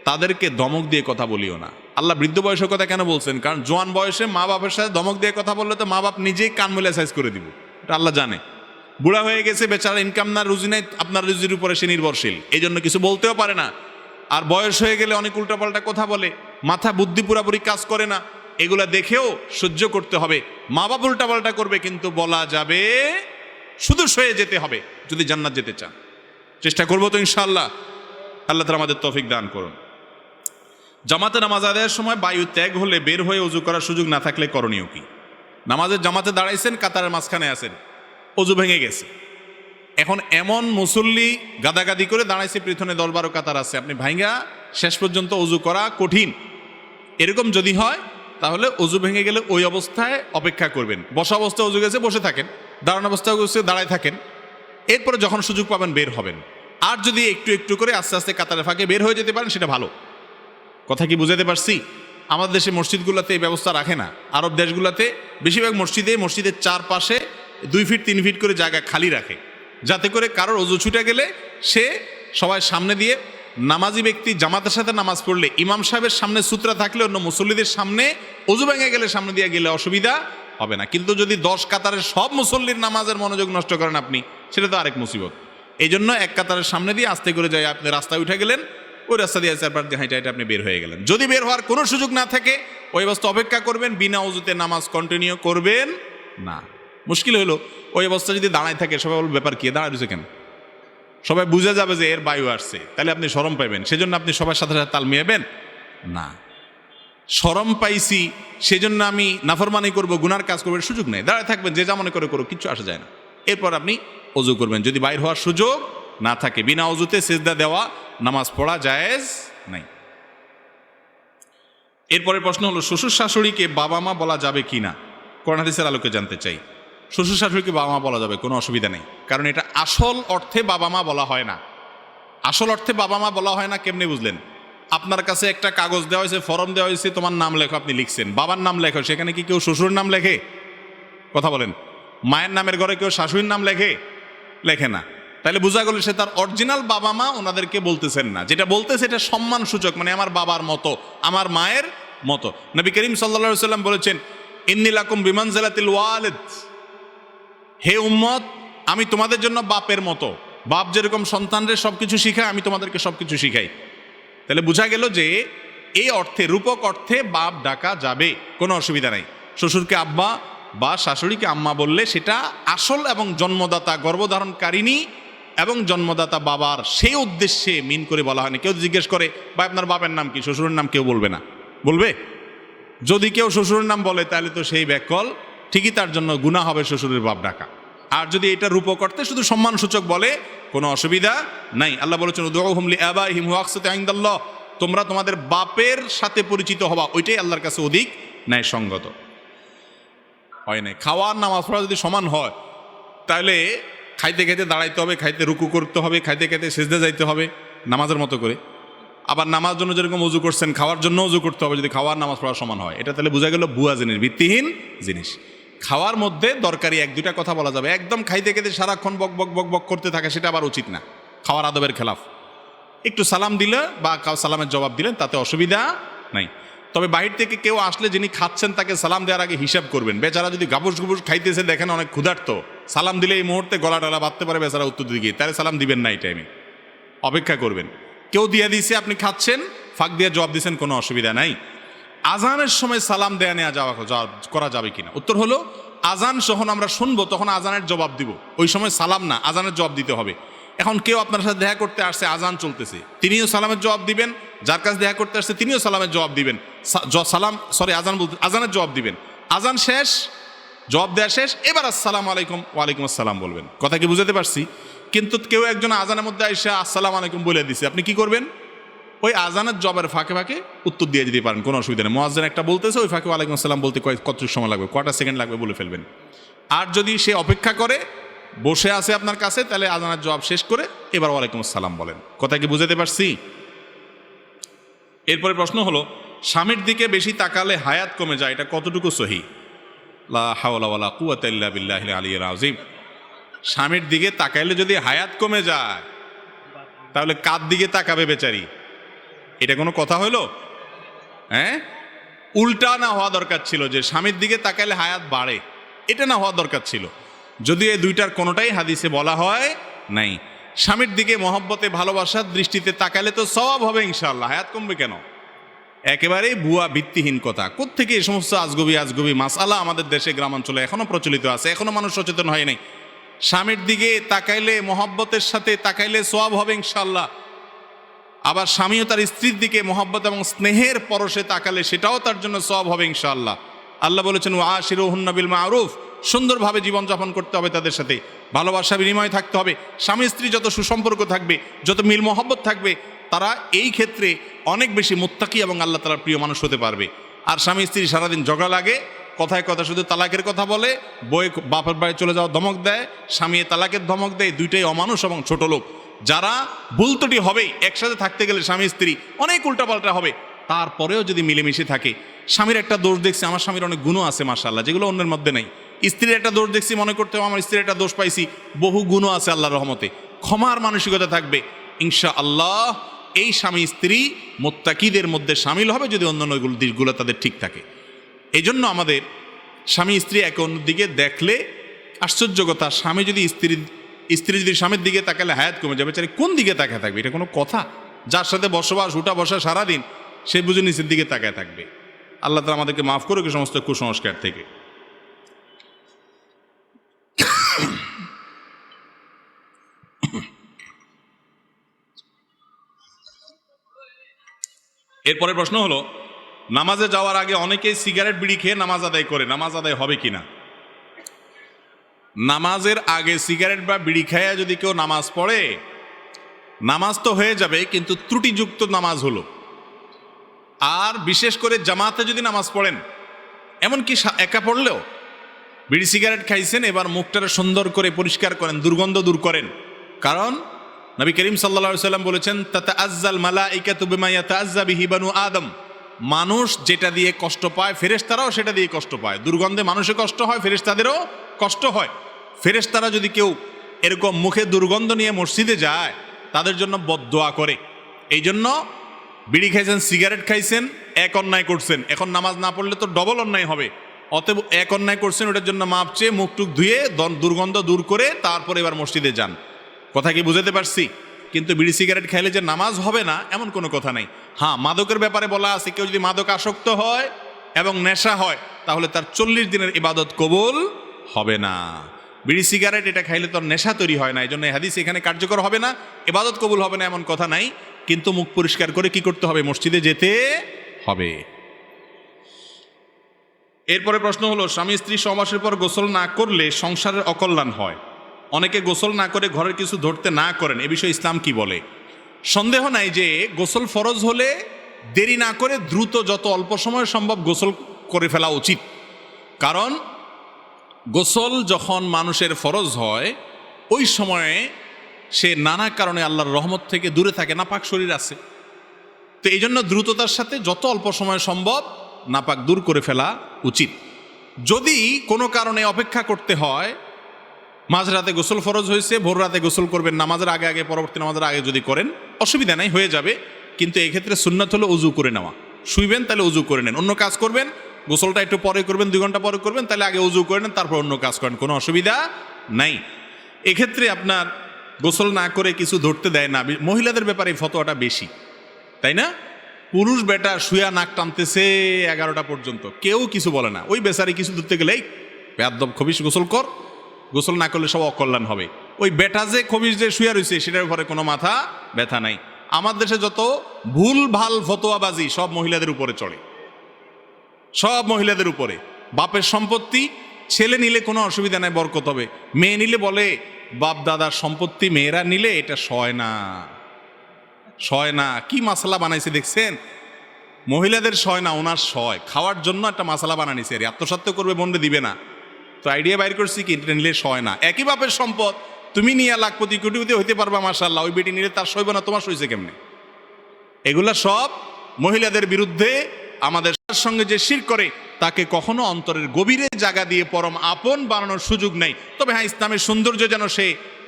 তাদেরকে ধমক দিয়ে কথা বলিও না। আল্লাহ বৃদ্ধ বয়সের কথা কেন বলছেন? কারণ জোয়ান বয়সে মা বাবার সাথে ধমক দিয়ে কথা বললে তো মা বাপ নিজেই কান মেলে সাইজ করে দিব, এটা আল্লাহ জানে। বুড়া হয়ে গেছে বেচারা, ইনকাম না, রুজি নাই, আপনার রুজির উপরে সে নির্ভরশীল, এই জন্য কিছু বলতেও পারে না। আর বয়স হয়ে গেলে অনেক উল্টাপাল্টা কথা বলে, মাথা বুদ্ধি পুরাপুরি কাজ করে না, এগুলা দেখেও সহ্য করতে হবে। মা বাপ উল্টাপাল্টা করবে, কিন্তু বলা যাবে, শুধু সয়ে যেতে হবে যদি জান্নাত যেতে চান। চেষ্টা করবো তো ইনশাআল্লাহ। আল্লাহ তাআলা আমাদের তৌফিক দান করুন। জামাতে নামাজ আদায়ের সময় বায়ু ত্যাগ হলে বের হয়ে ওযু করার সুযোগ না থাকলে করণীয় কি? নামাজের জামাতে দাঁড়াইছেন, কাতারের মাঝখানে আছেন, ওযু ভেঙে গেছে, এখন এমন মুসল্লি গাদাগাদি করে দাঁড়াইছে, পিছনে 10-12 কাতার আছে, আপনি ভাইঙ্গা শেষ পর্যন্ত ওযু করা কঠিন। এরকম যদি হয় তাহলে ওযু ভেঙে গেলে ওই অবস্থায় অপেক্ষা করবেন। বসা অবস্থায় ওযু গেছে, বসে থাকেন, দাঁড়ানো অবস্থায় গেছে, দাঁড়ায় থাকেন, এরপরে যখন সুযোগ পাবেন বের হবেন। আর যদি একটু একটু করে আস্তে আস্তে কাতারের ফাঁকে বের হয়ে যেতে পারেন সেটা ভালো। কথা কি বুঝাতে পারছি? আমাদের দেশে মসজিদগুলোতে এই ব্যবস্থা রাখে না। আরব দেশগুলোতে বেশিরভাগ মসজিদের চারপাশে 2 ফিট 3 ফিট করে জায়গা খালি রাখে, যাতে করে কারোর অজু ছুটে গেলে সে সবাই সামনে দিয়ে, নামাজি ব্যক্তি জামাতের সাথে নামাজ পড়লে ইমাম সাহেবের সামনে সূত্রা থাকলে অন্য মুসল্লিদের সামনে অজু ভেঙে গেলে সামনে দিয়ে গেলে অসুবিধা হবে না। কিন্তু যদি 10 কাতারের সব মুসল্লির নামাজের মনোযোগ নষ্ট করেন আপনি, সেটা তো আরেক মুসিবত। এই জন্য 1 কাতারের সামনে দিয়ে আস্তে করে যাই আপনি রাস্তায় উঠে গেলেন, ওই রাস্তা দিয়ে চারপাশ দিয়ে হাইটে হাইটে আপনি বের হয়ে গেলেন। যদি বের হওয়ার কোনো সুযোগ না থাকে ওই অবস্থা অপেক্ষা করবেন, বিনা অজুতে নামাজ কন্টিনিউ করবেন না। মুশকিল হলো ওই অবস্থা যদি দাঁড়ায় থাকে, সবাই বলবে ব্যাপার কি, দাঁড়ায় রয়েছে কেন? সবাই বুঝে যাবে যে এর বায়ু আসছে, তাহলে আপনি শরম পাইবেন। সেজন্য আপনি সবার সাথে সাথে তাল মিলাবেন না। শরম পাইছি সেজন্য আমি নাফরমানি করব, গুনার কাজ করবো, সুযোগ নেই। দাঁড়ায় থাকবেন, যে যা মনে করে করো, কিচ্ছু আসা যায় না। এরপর আপনি অজু করবেন। যদি বাইর হওয়ার সুযোগ না থাকে, বিনা অজুতে সিজদা দেওয়া নামাজ পড়া জায়েজ নাই। এরপরের প্রশ্ন হলো, শ্বশুর শাশুড়িকে বাবা মা বলা যাবে কি না? কোরআন হাদিসের আলোকে জানতে চাই। শ্বশুর শাশুড়িকে বাবা মা বলা যাবে, কোনো অসুবিধা নেই। কারণ এটা আসল অর্থে বাবা মা বলা হয় না। আসল অর্থে বাবা মা বলা হয় না কেমনে বুঝলেন? আপনার কাছে একটা কাগজ দেওয়া হয়েছে, ফর্ম দেওয়া হয়েছে, তোমার নাম লেখো, আপনি লিখছেন, বাবার নাম লেখো, সেখানে কি কেউ শ্বশুরের নাম লেখে? কথা বলেন। মায়ের নামের ঘরে কেউ শাশুড়ির নাম লেখে? লেখে না। তাহলে বোঝা গেল সে তার অরিজিনাল বাবা মা ওনাদেরকে বলতেছেন না। যেটা বলতেছে এটা সম্মান সূচক, মানে আমার বাবার মতো, আমার মায়ের মতো। নবী করিম সাল্লাল্লাহু আলাইহি ওয়াসাল্লাম বলেছেন, ইন্নী লাকুম বিমানজিলাতিল ওয়ালিদ, হে উম্মত, আমি তোমাদের জন্য বাপের মতো। বাপ যেরকম সন্তানদের সবকিছু শিখায়, আমি তোমাদেরকে সবকিছু শিখাই। তাহলে বোঝা গেল যে এই অর্থে, রূপক অর্থে বাপ ডাকা যাবে, কোনো অসুবিধা নাই। শ্বশুরকে আব্বা বা শাশুড়িকে আম্মা বললে সেটা আসল এবং জন্মদাতা গর্ভধারণকারিণী এবং জন্মদাতা বাবার সেই উদ্দেশ্যে মিন করে বলা হয়নি। কেউ জিজ্ঞেস করে, বা আপনার বাপের নাম কি? শ্বশুরের নাম কেউ বলবে না। বলবে? যদি কেউ শ্বশুরের নাম বলে তাহলে তো সেই ব্যাকল, ঠিকই তার জন্য গুনাহ হবে শ্বশুরের বাপ ডাকা। আর যদি এটা রূপক অর্থে শুধু সম্মানসূচক বলে, কোনো অসুবিধা নাই। আল্লাহ বলেছেন, উদউহুম লিআবাইহিম হুয়া আকসাতু ইনদাল্লাহ, তোমরা তোমাদের বাপের সাথে পরিচিত হবা, ওইটাই আল্লাহর কাছে অধিক ন্যায়সঙ্গত। হয় নাই খাওয়ার নামাজ পড়া যদি সমান হয়, তাহলে খাইতে খাইতে দাঁড়াইতে হবে, খাইতে রুকু করতে হবে, খাইতে খাইতে সিজদা যাইতে হবে নামাজের মতো করে। আবার নামাজ জন্য যেরকম উজু করছেন, খাওয়ার জন্য উজু করতে হবে, যদি খাওয়ার নামাজ পড়া সমান হয়। এটা তাহলে বোঝা গেল ভুয়া জিনিস, ভিত্তিহীন জিনিস। খাওয়ার মধ্যে দরকারি 1-2টা কথা বলা যাবে, একদম খাইতে খেতে সারাক্ষণ বক বক বক বক করতে থাকে, সেটা আবার উচিত না, খাওয়ার আদবের খেলাফ। একটু সালাম দিলে বা সালামের জবাব দিলেন, তাতে অসুবিধা নাই। তবে বাহির থেকে কেউ আসলে যিনি খাচ্ছেন তাকে সালাম দেওয়ার আগে হিসাব করবেন। বেচারা যদি গাবুস গুবুস খাইতেছে, দেখেন অনেক ক্ষুধার্ত, সালাম দিলে এই মুহূর্তে গলা টলা বাঁধতে পারে বেচারা উত্তর দিকে, তাহলে সালাম দিবেন না, এই টাইমে অপেক্ষা করবেন। কেউ দিয়ে দিয়েছে, আপনি খাচ্ছেন, ফাঁক দিয়ে জবাব দিচ্ছেন, কোনো অসুবিধা নাই। আজানের সময় সালাম দেয়া নেওয়া যাওয়া করা যাবে কিনা? উত্তর হলো, আজান যখন আমরা শুনবো তখন আজানের জবাব দিব, ওই সময় সালাম না, আজানের জবাব দিতে হবে। এখন কেউ আপনার সাথে দেখা করতে আসছে, আজান চলতেছে, তিনিও সালামের জবাব দিবেন। যার কাছে দেখা করতে আসছে তিনিও সালামের জবাব দিবেন। আজানের জবাব দিবেন। আজান শেষ, জবাব দেওয়া শেষ, এবার আসসালামু আলাইকুম, ওয়ালাইকুম আসসালাম বলবেন। কথা কি বুঝাতে পারছি? কিন্তু কেউ একজন আজানের মধ্যে এসে আসসালামু আলাইকুম বলে দিছে, আপনি কি করবেন? ওই আজানের জবের ফাঁকে ফাঁকে উত্তর দিয়ে দিতে পারেন, কোনো অসুবিধা নেই। মুয়াজ্জিন একটা বলতেছে, ওই ফাঁকে ওয়ালাইকুম আসসালাম বলতে কত সময় লাগবে, কটা সেকেন্ড লাগবে বলে ফেলবেন। আর যদি সে অপেক্ষা করে বসে আছে আপনার কাছে, তাহলে আজানের জবাব শেষ করে এবার ওয়ালাইকুম আসসালাম বলেন। কথা কি বুঝাতে পারছি? এরপরে প্রশ্ন হলো, স্বামীর দিকে বেশি তাকালে হায়াত কমে যায়, এটা কতটুকু সহি? লা হাওলা ওয়ালা কুওয়াতা ইল্লা বিল্লাহিল আলিয়্যিল আযীম। স্বামীর দিকে তাকাইলে যদি হায়াত কমে যায়, তাহলে কার দিকে তাকাবে বেচারি? এটা কোনো কথা হলো? হ্যাঁ, উল্টা না হওয়া দরকার ছিল, যে স্বামীর দিকে তাকাইলে হায়াত বাড়ে, এটা না হওয়া দরকার ছিল। যদি এই দুইটার কোনোটাই হাদিসে বলা হয় নাই। স্বামীর দিকে মহব্বতে ভালোবাসার দৃষ্টিতে তাকাইলে তো সওয়াব হবে ইনশাআল্লাহ, হায়াত কমবে কেন? একেবারেই ভুয়া, ভিত্তিহীন কথা। কোত্থেকে এই সমস্ত আজগবি মাসআলা আমাদের দেশে গ্রামাঞ্চলে এখনো প্রচলিত আছে, এখনো মানুষ সচেতন হয় নাই। স্বামীর দিকে তাকাইলে, মহব্বতের সাথে তাকাইলে সওয়াব হবে ইনশাআল্লাহ। আবার স্বামীও তার স্ত্রীর দিকে মহব্বত এবং স্নেহের পরশে তাকালে সেটাও তার জন্য সওয়াব হবে ইনশাআল্লাহ। আল্লাহ বলেছেন, ওয়াশিরুহুন্না বিল মারুফ, সুন্দরভাবে জীবনযাপন করতে হবে, তাদের সাথে ভালোবাসা বিনিময় থাকতে হবে। স্বামী স্ত্রী যত সুসম্পর্ক থাকবে, যত মিল মহব্বত থাকবে, তারা এই ক্ষেত্রে অনেক বেশি মুত্তাকি এবং আল্লাহ তাআলার প্রিয় মানুষ হতে পারবে। আর স্বামী স্ত্রী সারাদিন ঝগড়া লাগে, কথায় কথা শুধু তালাকের কথা বলে, বই বাপের বাড়ি চলে যাওয়া ধমক দেয়, স্বামী তালাকের ধমক দেয়, দুইটাই অমানুষ এবং ছোট লোক। যারা ভুল ত্রুটি হবেই, একসাথে থাকতে গেলে স্বামী স্ত্রী অনেক উল্টাপাল্টা হবে, তারপরেও যদি মিলেমিশে থাকে, স্বামীর একটা দোষ দেখছি, আমার স্বামীর অনেক গুণও আছে মাশাআল্লাহ, যেগুলো অন্যের মধ্যে নাই। স্ত্রীর একটা দোষ দেখছি, মনে করতে হবে আমার স্ত্রীর একটা দোষ পাইছি, বহু গুণও আছে আল্লাহর রহমতে, ক্ষমার মানসিকতা থাকবে, ইনশাআল্লাহ এই স্বামী স্ত্রী মুত্তাকিদের মধ্যে শামিল হবে যদি অন্যান্য দিকগুলো তাদের ঠিক থাকে। এই জন্য আমাদের স্বামী স্ত্রী একে অন্য দিকে দেখলে আশ্চর্য কথা, স্বামী যদি স্ত্রী যদি স্বামীর দিকে তাকালে হায়াত কমে যাবে, চাই কোন দিকে তাকায় থাকবে? এটা কোনো কথা? যার সাথে বসবাস উঠা বসা সারাদিন, সে বুঝে নিচের দিকে তাকায় থাকবে। আল্লাহ তাআলা আমাদেরকে মাফ করুক এই সমস্ত কুসংস্কার থেকে। এরপরে প্রশ্ন হলো, নামাজে যাওয়ার আগে অনেকেই সিগারেট বিড়ি খেয়ে নামাজ আদায় করে, নামাজ আদায় হবে কিনা? নামাজের আগে সিগারেট বা বিড়ি খেয়ে যদি কেউ নামাজ পড়ে, নামাজ তো হয়ে যাবে, কিন্তু ত্রুটিযুক্ত নামাজ হলো। আর বিশেষ করে জামাতে যদি নামাজ পড়েন, এমনকি একা পড়লেও বিড়ি সিগারেট খাইছেন, এবার মুখটারে সুন্দর করে পরিষ্কার করেন, দুর্গন্ধ দূর করেন। কারণ নবী করিম সাল্লাল্লাহু আলাইহি ওয়াসাল্লাম বলেছেন, তাতাআজ্জাল মালাইকাতু বিমা ইয়াতাআজ্জা বিহি বানু আদম। মানুষ যেটা দিয়ে কষ্ট পায়, ফেরেশতারাও সেটা দিয়ে কষ্ট পায়। দুর্গন্ধে মানুষের কষ্ট হয়, ফেরেশতাদেরও কষ্ট হয়। ফেরেশতারা যদি কেউ এরকম মুখে দুর্গন্ধ নিয়ে মসজিদে যায়, তাদের জন্য বদদোয়া করে। এই জন্য বিড়ি খাইছেন, সিগারেট খাইছেন, এক অন্যায় করছেন, এখন নামাজ না পড়লে তো ডবল অন্যায় হবে। অতএব এক অন্যায় করছেন, ওটার জন্য মাপ চেয়ে মুখ টুক ধুয়ে দুর্গন্ধ দূর করে তারপরে এবার মসজিদে যান। কথা কি বুঝাতে পারছি? কিন্তু বিড়ি সিগারেট খাইলে যে নামাজ হবে না এমন কোনো কথা নাই। হ্যাঁ, মাদকের ব্যাপারে বলা আছে, কেউ যদি মাদক আসক্ত হয় এবং নেশা হয়, তাহলে তার 40 দিনের ইবাদত কবুল হবে না। বিড়ি সিগারেট এটা খাইলে তোর নেশা তৈরি হয় না, এই জন্য হাদিস এখানে কার্যকর হবে না, ইবাদত কবুল হবে না এমন কথা নাই। কিন্তু মুখ পরিষ্কার করে কি করতে হবে? মসজিদে যেতে হবে। এরপরে প্রশ্ন হলো, স্বামী স্ত্রী সহবাসের পর গোসল না করলে সংসারের অকল্যাণ হয়। অনেকে গোসল না করে ঘরের কিছু ধরতে না করেন, এ বিষয়ে ইসলাম কি বলে? সন্দেহ নাই যে গোসল ফরজ হলে দেরি না করে দ্রুত যত অল্প সময় সম্ভব গোসল করে ফেলা উচিত। কারণ গোসল যখন মানুষের ফরজ হয়, ওই সময়ে সে নানা কারণে আল্লাহর রহমত থেকে দূরে থাকে, নাপাক শরীর আছে। তো এই জন্য দ্রুততার সাথে যত অল্প সময় সম্ভব নাপাক দূর করে ফেলা উচিত। যদি কোনো কারণে অপেক্ষা করতে হয়, মাঝরাতে গোসল ফরজ হয়েছে, ভোর রাতে গোসল করবেন, নামাজের আগে আগে, পরবর্তী নামাজের আগে যদি করেন অসুবিধা নাই, হয়ে যাবে। কিন্তু এক্ষেত্রে সুন্নাত হলো উজু করে নেওয়া। শুইবেন তাহলে উজু করে নেন, অন্য কাজ করবেন গোসলটা একটু পরে করবেন, 2 ঘন্টা পরে করবেন, তাহলে আগে উজু করে নেন, তারপর অন্য কাজ করেন, কোনো অসুবিধা নাই। এক্ষেত্রে আপনার গোসল না করে কিছু ধরতে দেয় না। মহিলাদের ব্যাপারে এই ফতোয়াটা বেশি, তাই না? পুরুষ বেটা শুয়া নাক টানতেছে 11টা পর্যন্ত, কেউ কিছু বলে না। ওই বেচারি কিছু ধরতে গেলেই বেয়াদব খবিশ গোসল কর, গোসল না করলে সব অকল্যাণ হবে। ওই বেটা যে খবিশ যে শুয়া রয়েছে সেটার উপরে কোনো মাথা ব্যথা নাই। আমার দেশে যত ভুল ভাল ফতোয়াবাজি সব মহিলাদের উপরে চড়ে, সব মহিলাদের উপরে। বাপের সম্পত্তি ছেলে নিলে কোনো অসুবিধা নাই, বরকত হবে। মেয়ে নিলে বলে বাপ দাদার সম্পত্তি মেয়েরা নিলে এটা সয় না, সয় না। কি মশলা বানাইছে দেখছেন? মহিলাদের সয় না, ওনার সয়। খাওয়ার জন্য একটা মশলা বানানিছে, আর আত্মসাত্য করবে, বন্ডে দিবে না। তো আইডিয়া বাইর করছি কি, এটা নিলে সয় না। একই বাপের সম্পদ তুমি নিয়ে লাখপতি কোটিপতি হইতে পারবা মাশাআল্লাহ, ওই বেটি নিলে তার সইব না, তোমার সইছে কেমনে? এগুলা সব মহিলাদের বিরুদ্ধে। আমাদের সঙ্গে যে শিরক করে তাকে কখনো অন্তরের গভীরে জায়গা দিয়ে পরম আপন বানানোর সুযোগ নেই। তবে হ্যাঁ, ইসলামের সৌন্দর্য যেন সে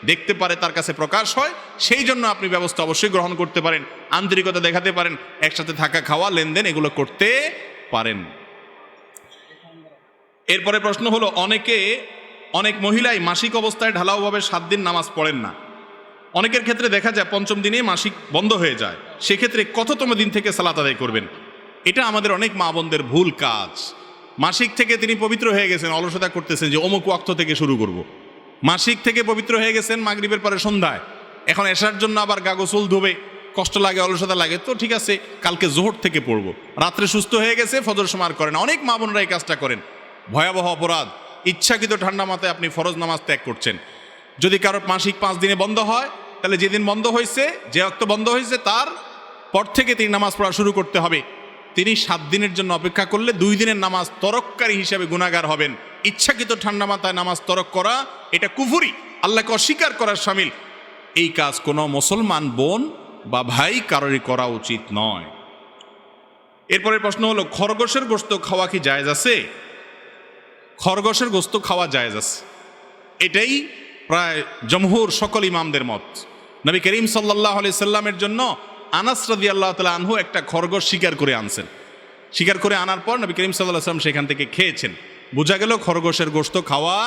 দেখতে পারে, তার কাছে প্রকাশ হয়, সেই জন্য আপনি ব্যবস্থা অবশ্যই গ্রহণ করতে পারেন, আন্তরিকতা দেখাতে পারেন, একসাথে থাকা খাওয়া লেনদেন এগুলো করতে পারেন। এরপরে প্রশ্ন হলো, অনেক মহিলাই মাসিক অবস্থায় ঢালাওভাবে 7 দিন নামাজ পড়েন না। অনেকের ক্ষেত্রে দেখা যায় 5ম দিনে মাসিক বন্ধ হয়ে যায়। সেক্ষেত্রে কততম দিন থেকে সালাত আদায় করবেন? এটা আমাদের অনেক মা বোনদের ভুল কাজ। মাসিক থেকে তিনি পবিত্র হয়ে গেছেন, অলসতা করতেছেন যে অমুক ওয়াক্ত থেকে শুরু করব। মাসিক থেকে পবিত্র হয়ে গেছেন মাগরিবের পরে সন্ধ্যায়, এখন এশার জন্য আবার গা গোসল ধোবে, কষ্ট লাগে, অলসতা লাগে, তো ঠিক আছে কালকে জোহর থেকে পড়বো। রাত্রে সুস্থ হয়ে গেছে, ফজর সময় করেন। অনেক মা বোনরা এই কাজটা করেন, ভয়াবহ অপরাধ। ইচ্ছাকৃত ঠান্ডা মাথায় আপনি ফরজ নামাজ ত্যাগ করছেন। যদি কারো মাসিক 5 দিনে বন্ধ হয়, তাহলে যেদিন বন্ধ হয়েছে, যে অক্ত বন্ধ হয়েছে তার পর থেকে তিনি নামাজ পড়া শুরু করতে হবে। তিনি 7 দিনের জন্য অপেক্ষা করলে 2 দিনের নামাজ তরককারী হিসাবে গুনাহগার হবেন। ইচ্ছাকৃত ঠান্ডা মাথায় নামাজ তরক করা এটা কুফরি, আল্লাহকে অস্বীকার করার শামিল। এই কাজ কোনো মুসলমান বোন বা ভাই কারোরই করা উচিত নয়। এরপরে প্রশ্ন হলো, খরগোশের গোশত খাওয়া কি জায়েজ আছে? খরগোশের গোশত খাওয়া জায়েজ আছে, এটাই প্রায় জমহুর সকল ইমামদের মত। নবী করিম সাল্লাল্লাহু আলাইহি সাল্লামের জন্য আনাস রাদিয়াল্লাহু তাআলা আনহু একটা খরগোশ শিকার করে আনছেন। শিকার করে আনার পর নবী করিম সাল্লাল্লাহু আলাইহি সাল্লাম সেখান থেকে খেয়েছেন। বোঝা গেল খরগোশের গোশত খাওয়া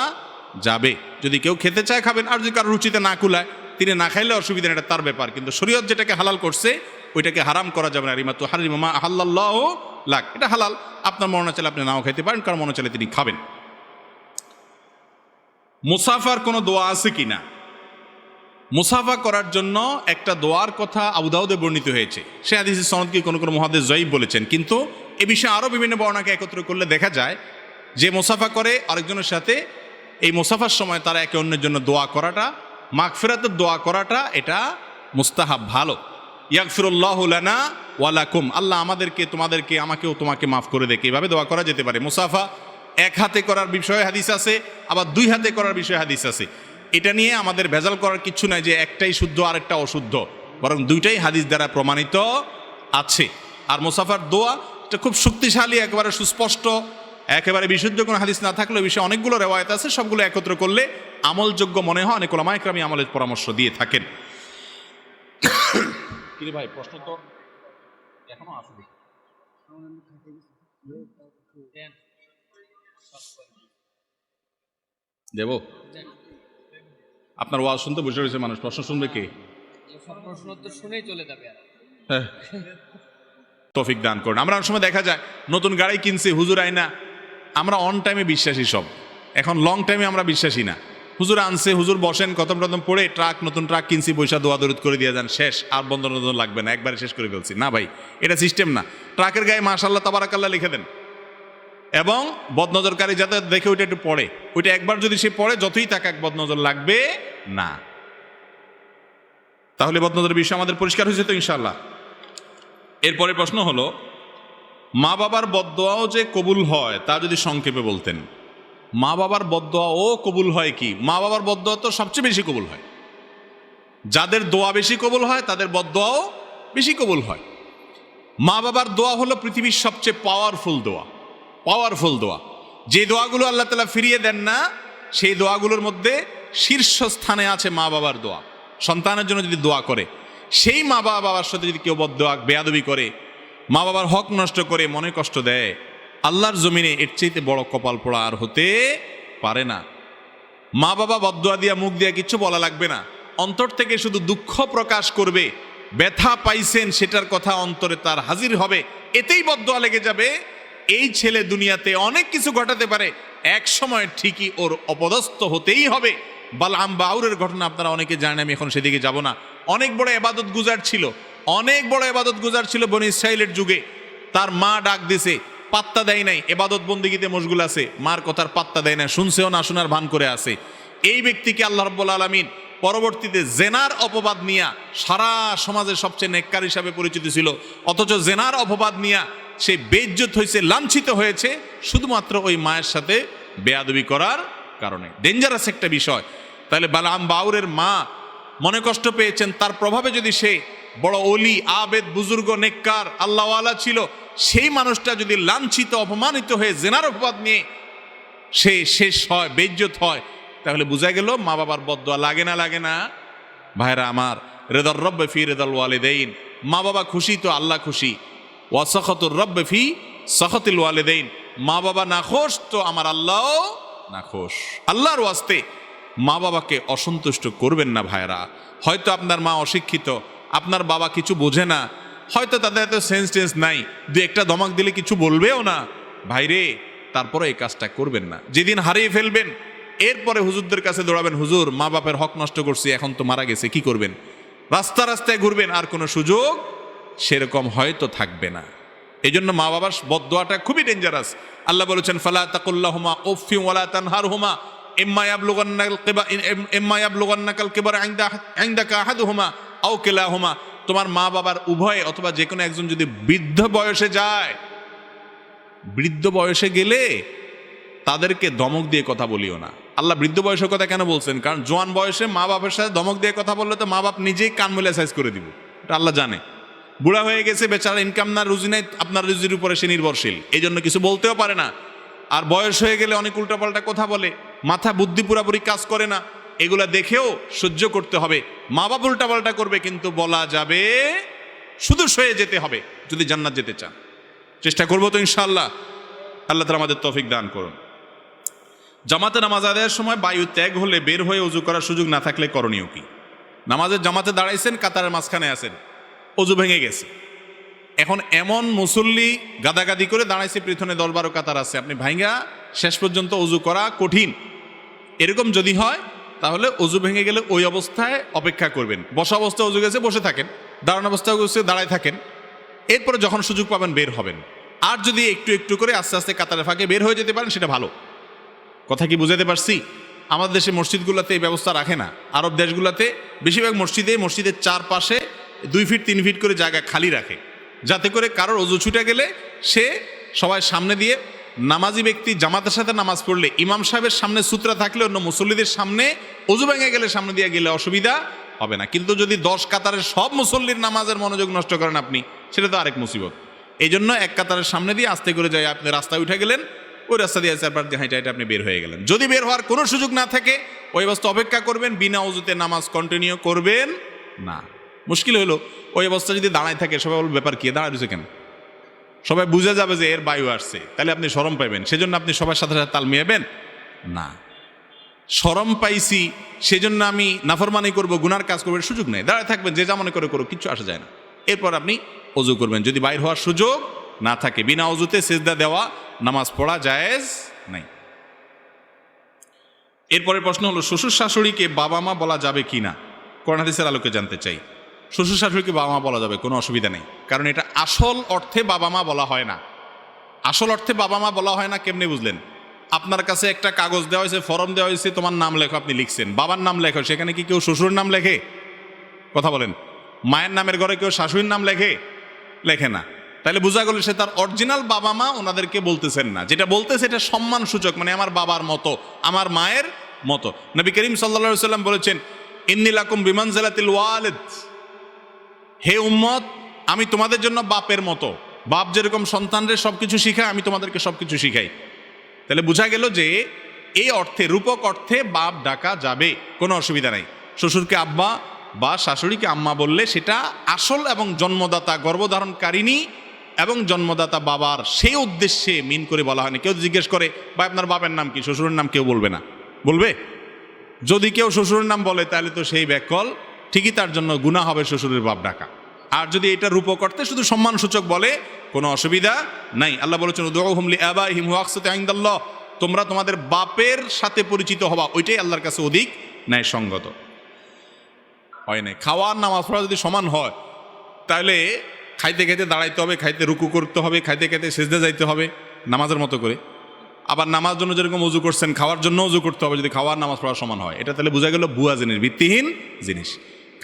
যাবে, যদি কেউ খেতে চায় খাবেন, আর যদি কারো রুচিতে না কুলায় তিনি না খাইলে অসুবিধা নেই, এটা তার ব্যাপার। কিন্তু শরীয়ত যেটাকে হালাল করছে ওইটাকে হারাম করা যাবে না। রিমা তুহারিমু মা আহাল্লাল্লাহু লাক, এটা হালাল, আপনার মনে চাইলে আপনি নাও খাইতে পারেন, কারণ মনে চাইলে তিনি খাবেন। মুসাফার কোনো দোয়া আছে কিনা? মুসাফা করার জন্য একটা দোয়ার কথা আবু দাউদে বর্ণিত হয়েছে। সে হাদিসের সনদকে কোনো কোনো মুহাদ্দিস জয়ীফ বলেছেন, কিন্তু এ বিষয়ে আরও বিভিন্ন বর্ণনাকে একত্র করলে দেখা যায় যে মুসাফা করে আরেকজনের সাথে, এই মুসাফার সময় তারা একে অন্যের জন্য দোয়া করাটা, মাগফিরাতের দোয়া করাটা, এটা মুস্তাহাব, ভালো। ইয়াগফিরুল্লাহু লানা ওয়া লাকুম, আল্লাহ আমাদেরকে, তোমাদেরকে, আমাকেও তোমাকে মাফ করে দেখ, এইভাবে দোয়া করা যেতে পারে। মুসাফা এক হাতে করার বিষয়ে হাদিস আছে, আবার দুই হাতে করার বিষয়ে হাদিস আছে। এটা নিয়ে আমাদের ভেজাল করার কিছু নাই যে একটাই শুদ্ধ আর একটা অশুদ্ধ, বরং দুইটাই হাদিস দ্বারা প্রমাণিত আছে। আর মুসাফার দোয়া এটা খুব শক্তিশালী, একেবারে সুস্পষ্ট, একেবারে বিশুদ্ধ কোনো হাদিস না থাকলেও বিষয়ে অনেকগুলো রেওয়ায়েত আছে, সবগুলো একত্র করলে আমলযোগ্য মনে হয়। অনেক উলামায়ে কেরাম আমলের পরামর্শ দিয়ে থাকেন। কিরে ভাই, প্রশ্ন তো এখনো আছে। দেব আপনার ওয়াজ শুনতে বসে রয়েছে মানুষ, প্রশ্ন শুনবে কে? সব প্রশ্ন উত্তর শুনেই চলে যাবে আর। তৌফিক দান করুন। আমরা অনেক সময় দেখা যায় নতুন গাড়ি কিনছি, হুজুর আইনা, আমরা অন টাইমে বিশ্বাসী সব, এখন লং টাইমে আমরা বিশ্বাসী না। হুজুর আনছে, হুজুর বসেন, খতম টতম পড়ে ট্রাক, নতুন ট্রাক কিনছি, পয়সা দোয়া দরুদ করে দিয়ে যান, শেষ, আর বন্ধন লাগবে না, একবারে শেষ করে ফেলছি। না ভাই, এটা সিস্টেম না। ট্রাকের গায়ে মাশাআল্লাহ তাবারাকাল্লাহ লিখে দেন, এবং বদনজরকারী যাতে দেখে ওইটা একটু পড়ে, ওইটা একবার যদি সে পড়ে, যতই তাকে এক বদনজর লাগবে না। তাহলে বদনজরের বিষয় আমাদের পরিষ্কার হয়েছে তো ইনশাআল্লাহ। এরপরে প্রশ্ন হলো, মা বাবার বদদোয়াও যে কবুল হয় তা যদি সংক্ষেপে বলতেন। মা বাবার বদদোয়াও কবুল হয় কি? মা বাবার বদদোয়া তো সবচেয়ে বেশি কবুল হয়। যাদের দোয়া বেশি কবুল হয় তাদের বদদোয়াও বেশি কবুল হয়। মা বাবার দোয়া হলো পৃথিবীর সবচেয়ে পাওয়ারফুল দোয়া। পাওয়ারফুল দোয়া, যে দোয়াগুলো আল্লাহ তাআলা ফিরিয়ে দেন না, সেই দোয়াগুলোর মধ্যে শীর্ষস্থানে আছে মা বাবার দোয়া। সন্তানের জন্য যদি দোয়া করে, সেই মা বাবার সাথে যদি কেউ বদদোয়া, বেয়াদবি করে, মা বাবার হক নষ্ট করে, মনে কষ্ট দেয়, আল্লাহর জমিনে এর চাইতে বড় কপাল পোড়া আর হতে পারে না। মা বাবা বদদোয়া দিয়া, মুখ দিয়া কিচ্ছু বলা লাগবে না, অন্তর থেকে শুধু দুঃখ প্রকাশ করবে, ব্যথা পাইছেন সেটার কথা অন্তরে তার হাজির হবে, এতেই বদদোয়া লেগে যাবে। এই ছেলে দুনিয়াতে অনেক কিছু ঘটাতে পারে, এক সময় ঠিকই ওর অপদস্থ হতেই হবে। বালআম বাউরের ঘটনা আপনারা অনেকে জানেন, আমি এখন সেদিকে যাব না। অনেক বড় ইবাদত গুজার ছিল, অনেক বড় ইবাদত গুজার ছিল বনি ইসরাইলের যুগে। তার মা ডাক দিছে, পাত্তা দেয় নাই, ইবাদত বন্দেগীতে মশগুল আছে, মার কথার পাত্তা দেয় না, শুনছেও না, শোনার ভান করে আছে। এই ব্যক্তিকে আল্লাহ রাব্বুল আলামিন পরবর্তীতে জেনার অপবাদ নিয়া, সারা সমাজের সবচেয়ে নেককার হিসাবে পরিচিত ছিল, অথচ জেনার অপবাদ নিয়া সে বেইজ্জত হয়েছে, লাঞ্ছিত হয়েছে, শুধুমাত্র ওই মায়ের সাথে বেয়াদবি করার কারণে। ডেঞ্জারাস একটা বিষয়। তাহলে বালআম বাউরের মা মনে কষ্ট পেয়েছেন, তার প্রভাবে যদি সে বড় ওলি, আবেদ, বুজুর্গ, নেককার, আল্লাহওয়ালা ছিল, সেই মানুষটা যদি লাঞ্ছিত, অপমানিত হয়ে জেনার অপবাদ নিয়ে সে শেষ হয়, বেইজ্জত হয়, তাহলে বোঝা গেল মা বাবার বদদোয়া লাগে না, লাগে না? ভাইরা আমার, রেদার রব্বে ফি রেদাল ওয়ালিদাইন, মা বাবা খুশি তো আল্লাহ খুশি। ওয়া সাখাতুর রব্বে ফি সাখাতিল ওয়ালিদাইন, মা বাবা নাখোশ তো আমার আল্লাহ নাখোশ। আল্লাহর ওয়াস্তে মা বাবাকে অসন্তুষ্ট করবেন না ভাইরা। হয়তো আপনার মা অশিক্ষিত, আপনার বাবা কিছু বোঝে না, হয়তো তাদের এত সেন্স নাই, দু একটা ধমক দিলে কিছু বলবেও না, ভাইরে তারপরে এই কাজটা করবেন না। যেদিন হারিয়ে ফেলবেন, এরপরে হুজুরদের কাছে দৌড়াবেন, হুজুর মা বাপের হক নষ্ট করছি, এখন তো মারা গেছে, কি করবেন? রাস্তা রাস্তায় ঘুরবেন, আর কোনো সুযোগ সেরকম হয়তো থাকবে না। এই জন্য মা বাবার বদদোয়াটা খুবই ডেঞ্জারাস। আল্লাহ বলেছেন, ফালা তাকুল্লাহুমা উফফিন ওয়ালা তানহারহুমা ইম্মা ইয়াবলুগান্নাকাল কিবার ইনদাকা আহাদুহুমা আও কিলাহুমা। তোমার মা বাবার উভয় অথবা যে কোনো একজন যদি বৃদ্ধ বয়সে যায়, বৃদ্ধ বয়সে গেলে তাদেরকে ধমক দিয়ে কথা বলিও না। আল্লাহ বৃদ্ধ বয়সের কথা কেন বলছেন? কারণ জোয়ান বয়সে মা বাপের সাথে ধমক দিয়ে কথা বললে তো মা বাপ নিজেই কান মেলে সাইজ করে দিব, এটা আল্লাহ জানে। বুড়া হয়ে গেছে, বেচারা ইনকাম না, রুজি নাই, আপনার রুজির উপরে সে নির্ভরশীল, এই জন্য কিছু বলতেও পারে না। আর বয়স হয়ে গেলে অনেক উল্টাপাল্টা কথা বলে, মাথা বুদ্ধি পুরাপুরি কাজ করে না, এগুলা দেখেও সহ্য করতে হবে। মা বাবা উল্টাপাল্টা করবে, কিন্তু বলা যাবে, শুধু সয়ে যেতে হবে যদি জান্নাত যেতে চান। চেষ্টা করবো তো ইনশাআল্লাহ। আল্লাহ তাআলা আমাদের তৌফিক দান করুন। জামাতে নামাজ আদায়ের সময় বায়ু ত্যাগ হলে বের হয়ে ওযু করার সুযোগ না থাকলে করণীয় কি? নামাজের জামাতে দাঁড়াইছেন, কাতারের মাঝখানে আছেন, ওযু ভেঙে গেছে, এখন এমন মুসল্লি গাদাগাদি করে দাঁড়াইছে, পিছনে 10-12 কাতার আছে, আপনি ভাইঙ্গা শেষ পর্যন্ত ওযু করা কঠিন। এরকম যদি হয় তাহলে ওযু ভেঙে গেলে ওই অবস্থায় অপেক্ষা করবেন। বসা অবস্থায় ওযু গেছে, বসে থাকেন, দাঁড়ানো অবস্থায় গেছে, দাঁড়ায় থাকেন, এরপরে যখন সুযোগ পাবেন বের হবেন। আর যদি একটু একটু করে আস্তে আস্তে কাতারের ফাঁকে বের হয়ে যেতে পারেন, সেটা ভালো। কথা কি বুঝাতে পারছি? আমাদের দেশে মসজিদগুলোতে এই ব্যবস্থা রাখে না। আরব দেশগুলোতে বেশিরভাগ মসজিদের চারপাশে 2 ফিট 3 ফিট করে জায়গা খালি রাখে, যাতে করে কারোর ওযু ছুটে গেলে সে সবাই সামনে দিয়ে, নামাজি ব্যক্তি জামাতের সাথে নামাজ পড়লে ইমাম সাহেবের সামনে সূত্রা থাকলে অন্য মুসল্লিদের সামনে ওযু ভেঙে গেলে সামনে দিয়ে গেলে অসুবিধা হবে না। কিন্তু যদি 10 কাতারের সব মুসল্লির নামাজের মনোযোগ নষ্ট করেন আপনি, সেটা তো আরেক মুসিবত। এই জন্য এক কাতারের সামনে দিয়ে আস্তে করে যাই, আপনি রাস্তায় উঠে গেলেন, ওই রাস্তা দিয়ে চারবার দিয়ে হাইটা হাইটা আপনি বের হয়ে গেলেন। যদি বের হওয়ার কোনো সুযোগ না থাকে, ওই অবস্থা অপেক্ষা করবেন, বিনা ওযুতে নামাজ কন্টিনিউ করবেন না। মুশকিল হলো ওই অবস্থা যদি দাঁড়ায় থাকে, সবাই বলবে ব্যাপার কি, দাঁড়ায় রয়েছে কেন? সবাই বুঝে যাবে যে এর বায়ু আসছে, তাহলে আপনি শরম পাইবেন। সেজন্য আপনি সবার সাথে সাথে তাল মিলাবেন না। শরম পাইছি সেজন্য আমি নাফরমানি করব, গুনার কাজ করবো, সুযোগ নেই। দাঁড়ায় থাকবেন, যে যা মনে করে করো, কিচ্ছু আসা যায় না। এরপর আপনি ওযু করবেন। যদি বাইর হওয়ার সুযোগ না থাকে, বিনা ওযুতে সিজদা দেওয়া নামাজ পড়া জায়েজ নাই। এরপরের প্রশ্ন হলো, শ্বশুর শাশুড়িকে বাবা মা বলা যাবে কি না? কোরআন হাদিসের আলোকে জানতে চাই। শ্বশুর শাশুড়িকে বাবা মা বলা যাবে, কোনো অসুবিধা নেই। কারণ এটা আসল অর্থে বাবা মা বলা হয় না। আসল অর্থে বাবা মা বলা হয় না কেমনে বুঝলেন? আপনার কাছে একটা কাগজ দেওয়া হয়েছে, ফর্ম দেওয়া হয়েছে, তোমার নাম লেখো, আপনি লিখছেন, বাবার নাম লেখো, সেখানে কি কেউ শ্বশুরের নাম লেখে? কথা বলেন। মায়ের নামের ঘরে কেউ শাশুড়ির নাম লেখে? লেখে না। তাহলে বোঝা গেল সে তার অরিজিনাল বাবা মা ওনাদেরকে বলতেছেন না। যেটা বলতেছে এটা সম্মান সূচক, মানে আমার বাবার মতো, আমার মায়ের মতো। নবী করিম সাল্লাল্লাহু আলাইহি সাল্লাম বলেছেন, ইন্নী লাকুম বিমানজিলাতিল ওয়ালিদ, হে উম্মত, আমি তোমাদের জন্য বাপের মতো। বাপ যেরকম সন্তানদের সবকিছু শিখায়, আমি তোমাদেরকে সবকিছু শিখাই। তাহলে বোঝা গেল যে এই অর্থে, রূপক অর্থে বাপ ডাকা যাবে, কোনো অসুবিধা নাই। শ্বশুরকে আব্বা বা শাশুড়িকে আম্মা বললে সেটা আসল এবং জন্মদাতা গর্ভধারণকারিণী এবং জন্মদাতা বাবার সেই উদ্দেশ্যে মিন করে বলা হয়নি। কেউ জিজ্ঞেস করে, ভাই আপনার বাপের নাম কি? শ্বশুরের নাম কেউ বলবে না। বলবে? যদি কেউ শ্বশুরের নাম বলে তাহলে তো সেই ব্যাকল, ঠিকই তার জন্য গুনাহ হবে শ্বশুরের বাপ ডাকা। আর যদি এটা রূপক অর্থে শুধু সম্মানসূচক বলে, কোনো অসুবিধা নাই। আল্লাহ বলেছেন, উদউহুম লিআবাইহিম হুয়া আকসাতু ইনদাল্লাহ, তোমরা তোমাদের বাপের সাথে পরিচিত হবা, ওইটাই আল্লাহর কাছে অধিক ন্যায়সঙ্গত। হয় নাই খাওয়ার নামাজ পড়া যদি সমান হয়, তাহলে খাইতে খাইতে দাঁড়াইতে হবে, খাইতে রুকু করতে হবে, খাইতে খাইতে সেজদা যাইতে হবে নামাজের মতো করে। আবার নামাজ জন্য যেরকম ওযু করছেন, খাওয়ার জন্য ওযু করতে হবে, যদি খাওয়ার নামাজ পড়া সমান হয়। এটা তাহলে বোঝা গেল ভুয়া জিনিস, ভিত্তিহীন জিনিস।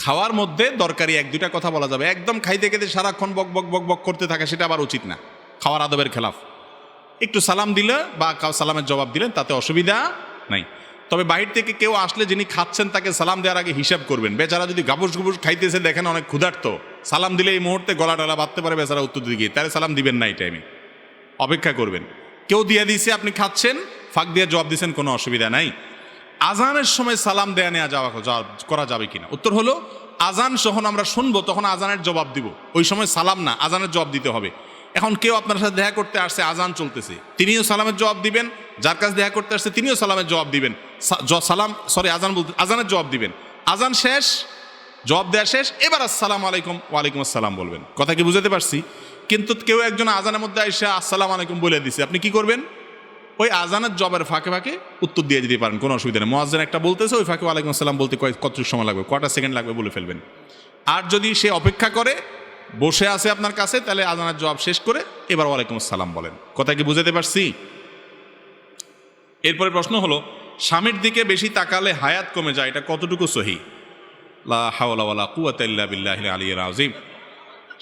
খাওয়ার মধ্যে দরকারি 1-2টা কথা বলা যাবে, একদম খাইতে খাইতে সারাক্ষণ বক বক বক বক করতে থাকে, সেটা আবার উচিত না, খাওয়ার আদবের খেলাফ। একটু সালাম দিলে বা সালামের জবাব দিলেন, তাতে অসুবিধা নাই। তবে বাহির থেকে কেউ আসলে যিনি খাচ্ছেন তাকে সালাম দেওয়ার আগে হিসাব করবেন। বেচারা যদি গাবুস গুবুস খাইতেছে, দেখেন অনেক ক্ষুধার্ত, সালাম দিলে এই মুহূর্তে গলা টলা বাঁধতে পারে বেচারা উত্তর দিতে গিয়ে, তাহলে সালাম দিবেন না, এই টাইমে অপেক্ষা করবেন। কেউ দিয়ে দিয়েছে, আপনি খাচ্ছেন, ফাঁক দিয়ে জবাব দিচ্ছেন, কোনো অসুবিধা নাই। আজানের সময় সালাম দেয়া নেওয়া যাওয়া করা যাবে কিনা? উত্তর হলো, আজান যখন আমরা শুনবো তখন আজানের জবাব দিব, ওই সময় সালাম না, আজানের জবাব দিতে হবে। এখন কেউ আপনার সাথে দেখা করতে আসছে, আজান চলতেছে, তিনিও সালামের জবাব দিবেন, যার কাছে দেখা করতে আসছে তিনিও সালামের জবাব দিবেন, আজানের জবাব দিবেন। আজান শেষ, জবাব দেওয়া শেষ, এবার আসসালামু আলাইকুম, ওয়ালাইকুম আসসালাম বলবেন। কথা কি বুঝাতে পারছি? কিন্তু কেউ একজন আজানের মধ্যে এসে আসসালামু আলাইকুম বলে দিছে, আপনি কি করবেন? ওই আজানের জবের ফাঁকে ফাঁকে উত্তর দিয়ে দিতে পারেন, কোনো অসুবিধা নেই। মুয়াজ্জিন একটা বলতেছে, ওই ফাঁকে ওয়ালাইকুম আসসালাম বলতে কতটুকু সময় লাগবে, কটা সেকেন্ড লাগবে বলে ফেলবেন। আর যদি সে অপেক্ষা করে বসে আছে আপনার কাছে, তাহলে আজানের জবাব শেষ করে এবার ওয়ালাইকুম আসসালাম বলেন। কথা কি বুঝাতে পারছি? এরপরে প্রশ্ন হলো, স্বামীর দিকে বেশি তাকালে হায়াত কমে যায়, এটা কতটুকু সহি? লা হাওলা ওয়ালা কুওয়াতা ইল্লা বিল্লাহিল আলিয়্যিল আযীম।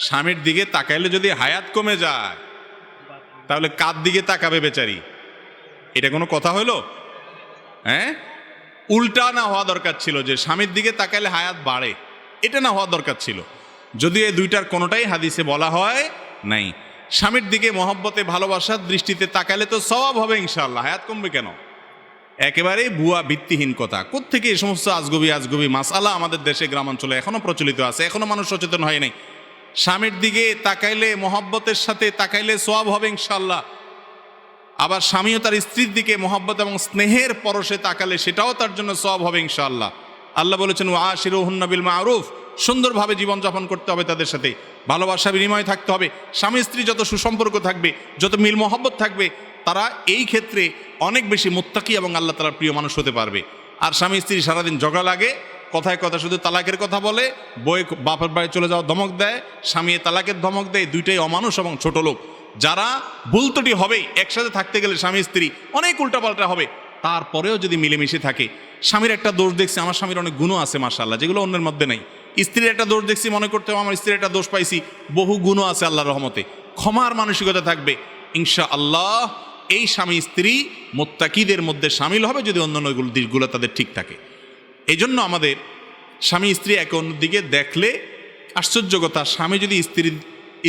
স্বামীর দিকে তাকাইলে যদি হায়াত কমে যায়, তাহলে কার দিকে তাকাবে বেচারি? এটা কোনো কথা হলো? হ্যাঁ, উল্টা না হওয়া দরকার ছিল, যে স্বামীর দিকে তাকাইলে হায়াত বাড়ে, এটা না হওয়া দরকার ছিল। যদিও এই দুইটার কোনোটাই হাদিসে বলা হয় নাই। স্বামীর দিকে মহব্বতে ভালোবাসার দৃষ্টিতে তাকালে তো সওয়াব হবে ইনশাআল্লাহ, হায়াত কমবে কেন? একেবারেই ভুয়া ভিত্তিহীন কথা। কোত্থেকে এই সমস্ত আজগবি মাসআলা আমাদের দেশে গ্রামাঞ্চলে এখনো প্রচলিত আছে, এখনো মানুষ সচেতন হয় নাই। স্বামীর দিকে তাকাইলে মহব্বতের সাথে তাকাইলে সওয়াব হবে ইনশাআল্লাহ। আবার স্বামীও তার স্ত্রীর দিকে মহব্বত এবং স্নেহের পরশে তাকালে সেটাও তার জন্য সওয়াব হবে ইনশাআল্লাহ। আল্লাহ বলেছেন ওয়াশিরুহুন্না বিল মারুফ, সুন্দরভাবে জীবনযাপন করতে হবে, তাদের সাথে ভালোবাসা বিনিময় থাকতে হবে। স্বামী স্ত্রী যত সুসম্পর্ক থাকবে, যত মিল মহব্বত থাকবে, তারা এই ক্ষেত্রে অনেক বেশি মুত্তাকি এবং আল্লাহ তাআলার প্রিয় মানুষ হতে পারবে। আর স্বামী স্ত্রী সারাদিন ঝগড়া লাগে, কথায় কথা শুধু তালাকের কথা বলে, বই বাপের বাড়ি চলে যাওয়ার ধমক দেয়, স্বামী তালাকের ধমক দেয়, দুইটাই অমানুষ এবং ছোট লোক। যারা ভুল ত্রুটি হবেই, একসাথে থাকতে গেলে স্বামী স্ত্রী অনেক উল্টাপাল্টা হবে, তারপরেও যদি মিলেমিশে থাকে। স্বামীর একটা দোষ দেখছি, আমার স্বামীর অনেক গুণও আছে মাশাআল্লাহ, যেগুলো অন্যের মধ্যে নেই। স্ত্রীর একটা দোষ দেখছি, মনে করতে হবে আমার স্ত্রীর একটা দোষ পাইছি, বহু গুণও আছে আল্লাহর রহমতে। ক্ষমার মানসিকতা থাকবে ইনশাআল্লাহ, এই স্বামী স্ত্রী মুত্তাকিদের মধ্যে শামিল হবে যদি অন্যান্য দিকগুলো তাদের ঠিক থাকে। এই জন্য আমাদের স্বামী স্ত্রী একে অন্যের দিকে দেখলে আশ্চর্য কথা, স্বামী যদি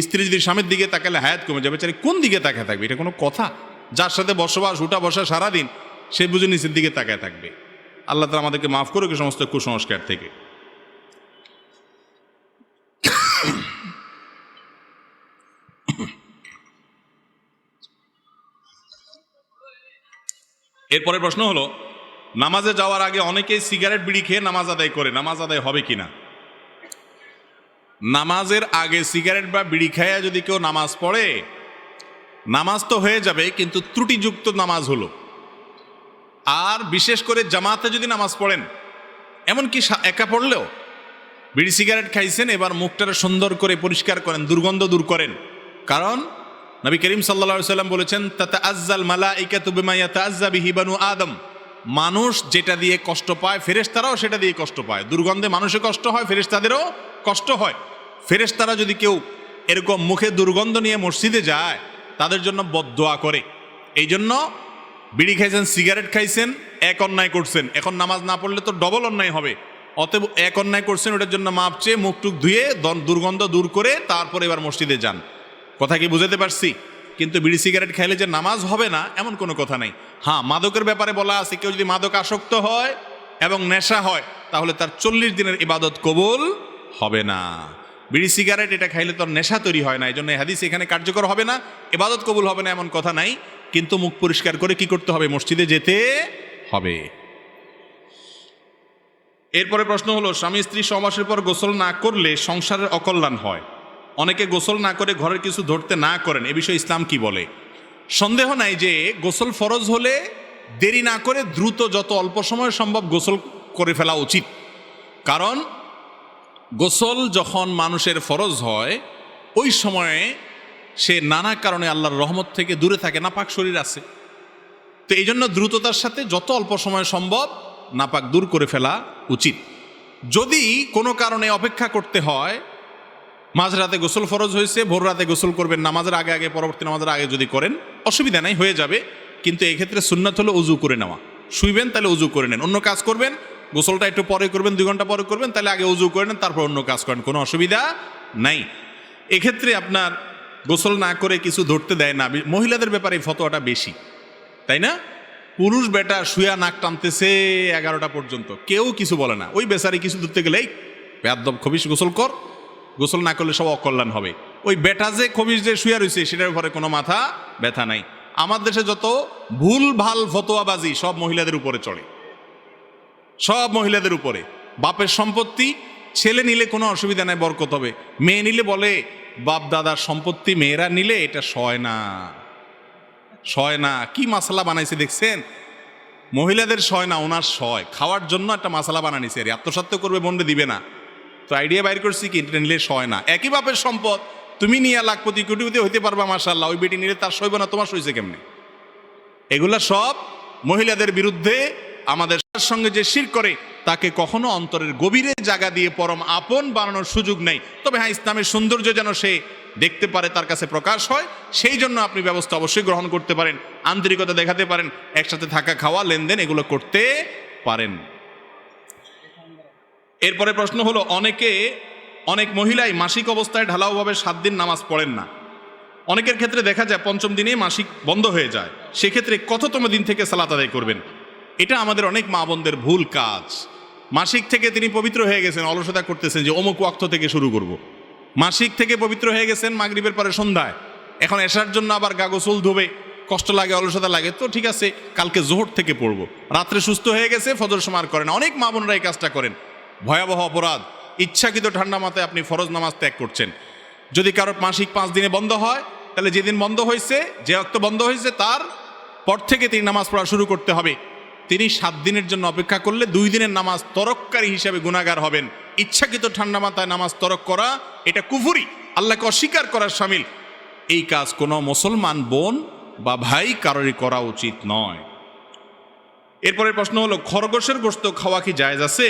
স্ত্রী যদি স্বামীর দিকে তাকালে হায়াত কমে যাবে, চাই কোন দিকে তাকায় থাকবে? এটা কোনো কথা? যার সাথে বসবাস উঠা বসা সারাদিন, সে বুঝে নিচের দিকে তাকায় থাকবে। আল্লাহ তাআলা আমাদেরকে মাফ করুক এই সমস্ত কুসংস্কার থেকে। এরপরে প্রশ্ন হলো, নামাজে যাওয়ার আগে অনেকেই সিগারেট বিড়ি খেয়ে নামাজ আদায় করে, নামাজ আদায় হবে কিনা? নামাজের আগে সিগারেট বা বিড়ি খাইয়া যদি কেউ নামাজ পড়ে, নামাজ তো হয়ে যাবে, কিন্তু ত্রুটিযুক্ত নামাজ হলো। আর বিশেষ করে জামাতে যদি নামাজ পড়েন, এমনকি একা পড়লেও বিড়ি সিগারেট খাইছেন, এবার মুখটারে সুন্দর করে পরিষ্কার করেন, দুর্গন্ধ দূর করেন। কারণ নবী করিম সাল্লাল্লাহু আলাইহি ওয়াসাল্লাম বলেছেন, তাতাআজ্জাল মালাইকাতু বিমা ইয়াতাআজ্জা বিহি বানু আদম, মানুষ যেটা দিয়ে কষ্ট পায় ফেরেশতারাও সেটা দিয়ে কষ্ট পায়। দুর্গন্ধে মানুষের কষ্ট হয়, ফেরেশতাদেরও কষ্ট হয়। ফেরেশতারা যদি কেউ এরকম মুখে দুর্গন্ধ নিয়ে মসজিদে যায়, তাদের জন্য বদদোয়া করে। এই জন্য বিড়ি খাইছেন, সিগারেট খাইছেন, এক অন্যায় করছেন, এখন নামাজ না পড়লে তো ডবল অন্যায় হবে। অতএব এক অন্যায় করছেন, ওটার জন্য মাপ চেয়ে মুখ টুক ধুয়ে দুর্গন্ধ দূর করে তারপরে এবার মসজিদে যান। কথা কি বুঝাতে পারছি? কিন্তু বিড়ি সিগারেট খাইলে যে নামাজ হবে না এমন কোনো কথা নাই। হ্যাঁ, মাদকের ব্যাপারে বলা আছে, কেউ যদি মাদক আসক্ত হয় এবং নেশা হয়, তাহলে তার 40 দিনের ইবাদত কবুল হবে না। বিড়ি সিগারেট এটা খাইলে তো নেশা তৈরি হয় না, এই জন্য হাদিস এখানে কার্যকর হবে না, ইবাদত কবুল হবে না এমন কথা নাই। কিন্তু মুখ পরিষ্কার করে কি করতে হবে? মসজিদে যেতে হবে। এরপরে প্রশ্ন হলো, স্বামী স্ত্রী সহবাসের পর গোসল না করলে সংসারের অকল্যাণ হয়। অনেকে গোসল না করে ঘরের কিছু ধরতে না করেন, এ বিষয়ে ইসলাম কি বলে? সন্দেহ নাই যে গোসল ফরজ হলে দেরি না করে দ্রুত যত অল্প সময় সম্ভব গোসল করে ফেলা উচিত। কারণ গোসল যখন মানুষের ফরজ হয়, ওই সময়ে সে নানা কারণে আল্লাহর রহমত থেকে দূরে থাকে, নাপাক শরীর আছে। তো এই জন্য দ্রুততার সাথে যত অল্প সময় সম্ভব নাপাক দূর করে ফেলা উচিত। যদি কোনো কারণে অপেক্ষা করতে হয়, মাঝরাতে গোসল ফরজ হয়েছে, ভোর রাতে গোসল করবেন, নামাজের আগে আগে পরবর্তী নামাজের আগে যদি করেন অসুবিধা নাই, হয়ে যাবে। কিন্তু এই ক্ষেত্রে সুন্নাত হলো উজু করে নেওয়া। শুইবেন তাহলে উজু করে নেন, অন্য কাজ করবেন গোসলটা একটু পরে করবেন, 2 ঘন্টা পরে করবেন, তাহলে আগে উজু করে নেন, তারপর অন্য কাজ করেন, কোনো অসুবিধা নাই। এক্ষেত্রে আপনার গোসল না করে কিছু ধরতে দেয় না। মহিলাদের ব্যাপারে এই ফতোয়াটা বেশি, তাই না? পুরুষ বেটা শুয়া নাক টানতেছে 11টা পর্যন্ত, কেউ কিছু বলে না। ওই বেচারি কিছু ধরতে গেলেই বেয়াদব খবিশ গোসল কর, গোসল না করলে সব অকল্যাণ হবে। ওই বেটা যে খবিশ যে শুয়া রয়েছে সেটার উপরে কোনো মাথা ব্যথা নাই। আমার দেশে যত ভুল ভাল ফতোয়াবাজি সব মহিলাদের উপরে চড়ে, সব মহিলাদের উপরে। বাপের সম্পত্তি ছেলে নিলে কোনো অসুবিধা নাই, বরকত হবে। মেয়ে নিলে বলে বাপ দাদার সম্পত্তি মেয়েরা নিলে এটা সয় না, সয় না। কি মশলা বানাইছে দেখছেন? মহিলাদের সয় না, ওনার সয়। খাওয়ার জন্য একটা মশলা বানানিছে, আর আত্মসাত্য করবে, বন্ডে দিবে না। তো আইডিয়া বাইর করছি কি, এটা নিলে সয় না। একই বাপের সম্পদ তুমি নিয়ে লাখপতি কোটিপতি হইতে পারবা মাশাআল্লাহ, ওই বেটি নিলে তার সইব না, তোমার সইছে কেমনে? এগুলা সব মহিলাদের বিরুদ্ধে। আমাদের সঙ্গে যে শিরক করে তাকে কখনো অন্তরের গভীরে জায়গা দিয়ে পরম আপন বানানোর সুযোগ নেই। তবে হ্যাঁ, ইসলামের সৌন্দর্য যেন সে দেখতে পারে, তার কাছে প্রকাশ হয়, সেই জন্য আপনি ব্যবস্থা অবশ্যই গ্রহণ করতে পারেন, আন্তরিকতা দেখাতে পারেন, একসাথে থাকা খাওয়া লেনদেন এগুলো করতে পারেন। এরপরে প্রশ্ন হলো, অনেকে অনেক মহিলাই মাসিক অবস্থায় ঢালাওভাবে 7 দিন নামাজ পড়েন না। অনেকের ক্ষেত্রে দেখা যায় 5ম দিনে মাসিক বন্ধ হয়ে যায়, সেক্ষেত্রে কততম দিন থেকে সালাত আদায় করবেন? এটা আমাদের অনেক মা বোনদের ভুল কাজ। মাসিক থেকে তিনি পবিত্র হয়ে গেছেন, অলসতা করতেছেন যে অমুক ওয়াক্ত থেকে শুরু করব। মাসিক থেকে পবিত্র হয়ে গেছেন মাগরিবের পরে সন্ধ্যায়, এখন এশার জন্য আবার গা গোসল ধোবে, কষ্ট লাগে, অলসতা লাগে, তো ঠিক আছে কালকে জোহর থেকে পড়ব। রাত্রে সুস্থ হয়ে গেছে, ফজর সমার করেন। অনেক মা বোনরা এই কাজটা করেন, ভয়াবহ অপরাধ। ইচ্ছাকৃত ঠান্ডা মাথায় আপনি ফরজ নামাজ ত্যাগ করছেন। যদি কারোর মাসিক 5 দিনে বন্ধ হয়, তাহলে যেদিন বন্ধ হয়েছে, যে অক্ত বন্ধ হয়েছে তার পর থেকে তিনি নামাজ পড়া শুরু করতে হবে। তিনি 7 দিনের জন্য অপেক্ষা করলে 2 দিনের নামাজ তরককারী হিসাবে গুনাহগার হবেন। ইচ্ছাকৃত ঠান্ডা মাথায় নামাজ তরক করা এটা কুফরি, আল্লাহকে অস্বীকার করার শামিল। এই কাজ কোনো মুসলমান বোন বা ভাই কারোরই করা উচিত নয়। এরপরের প্রশ্ন হলো, খরগোশের গোশত খাওয়া কি জায়েজ আছে?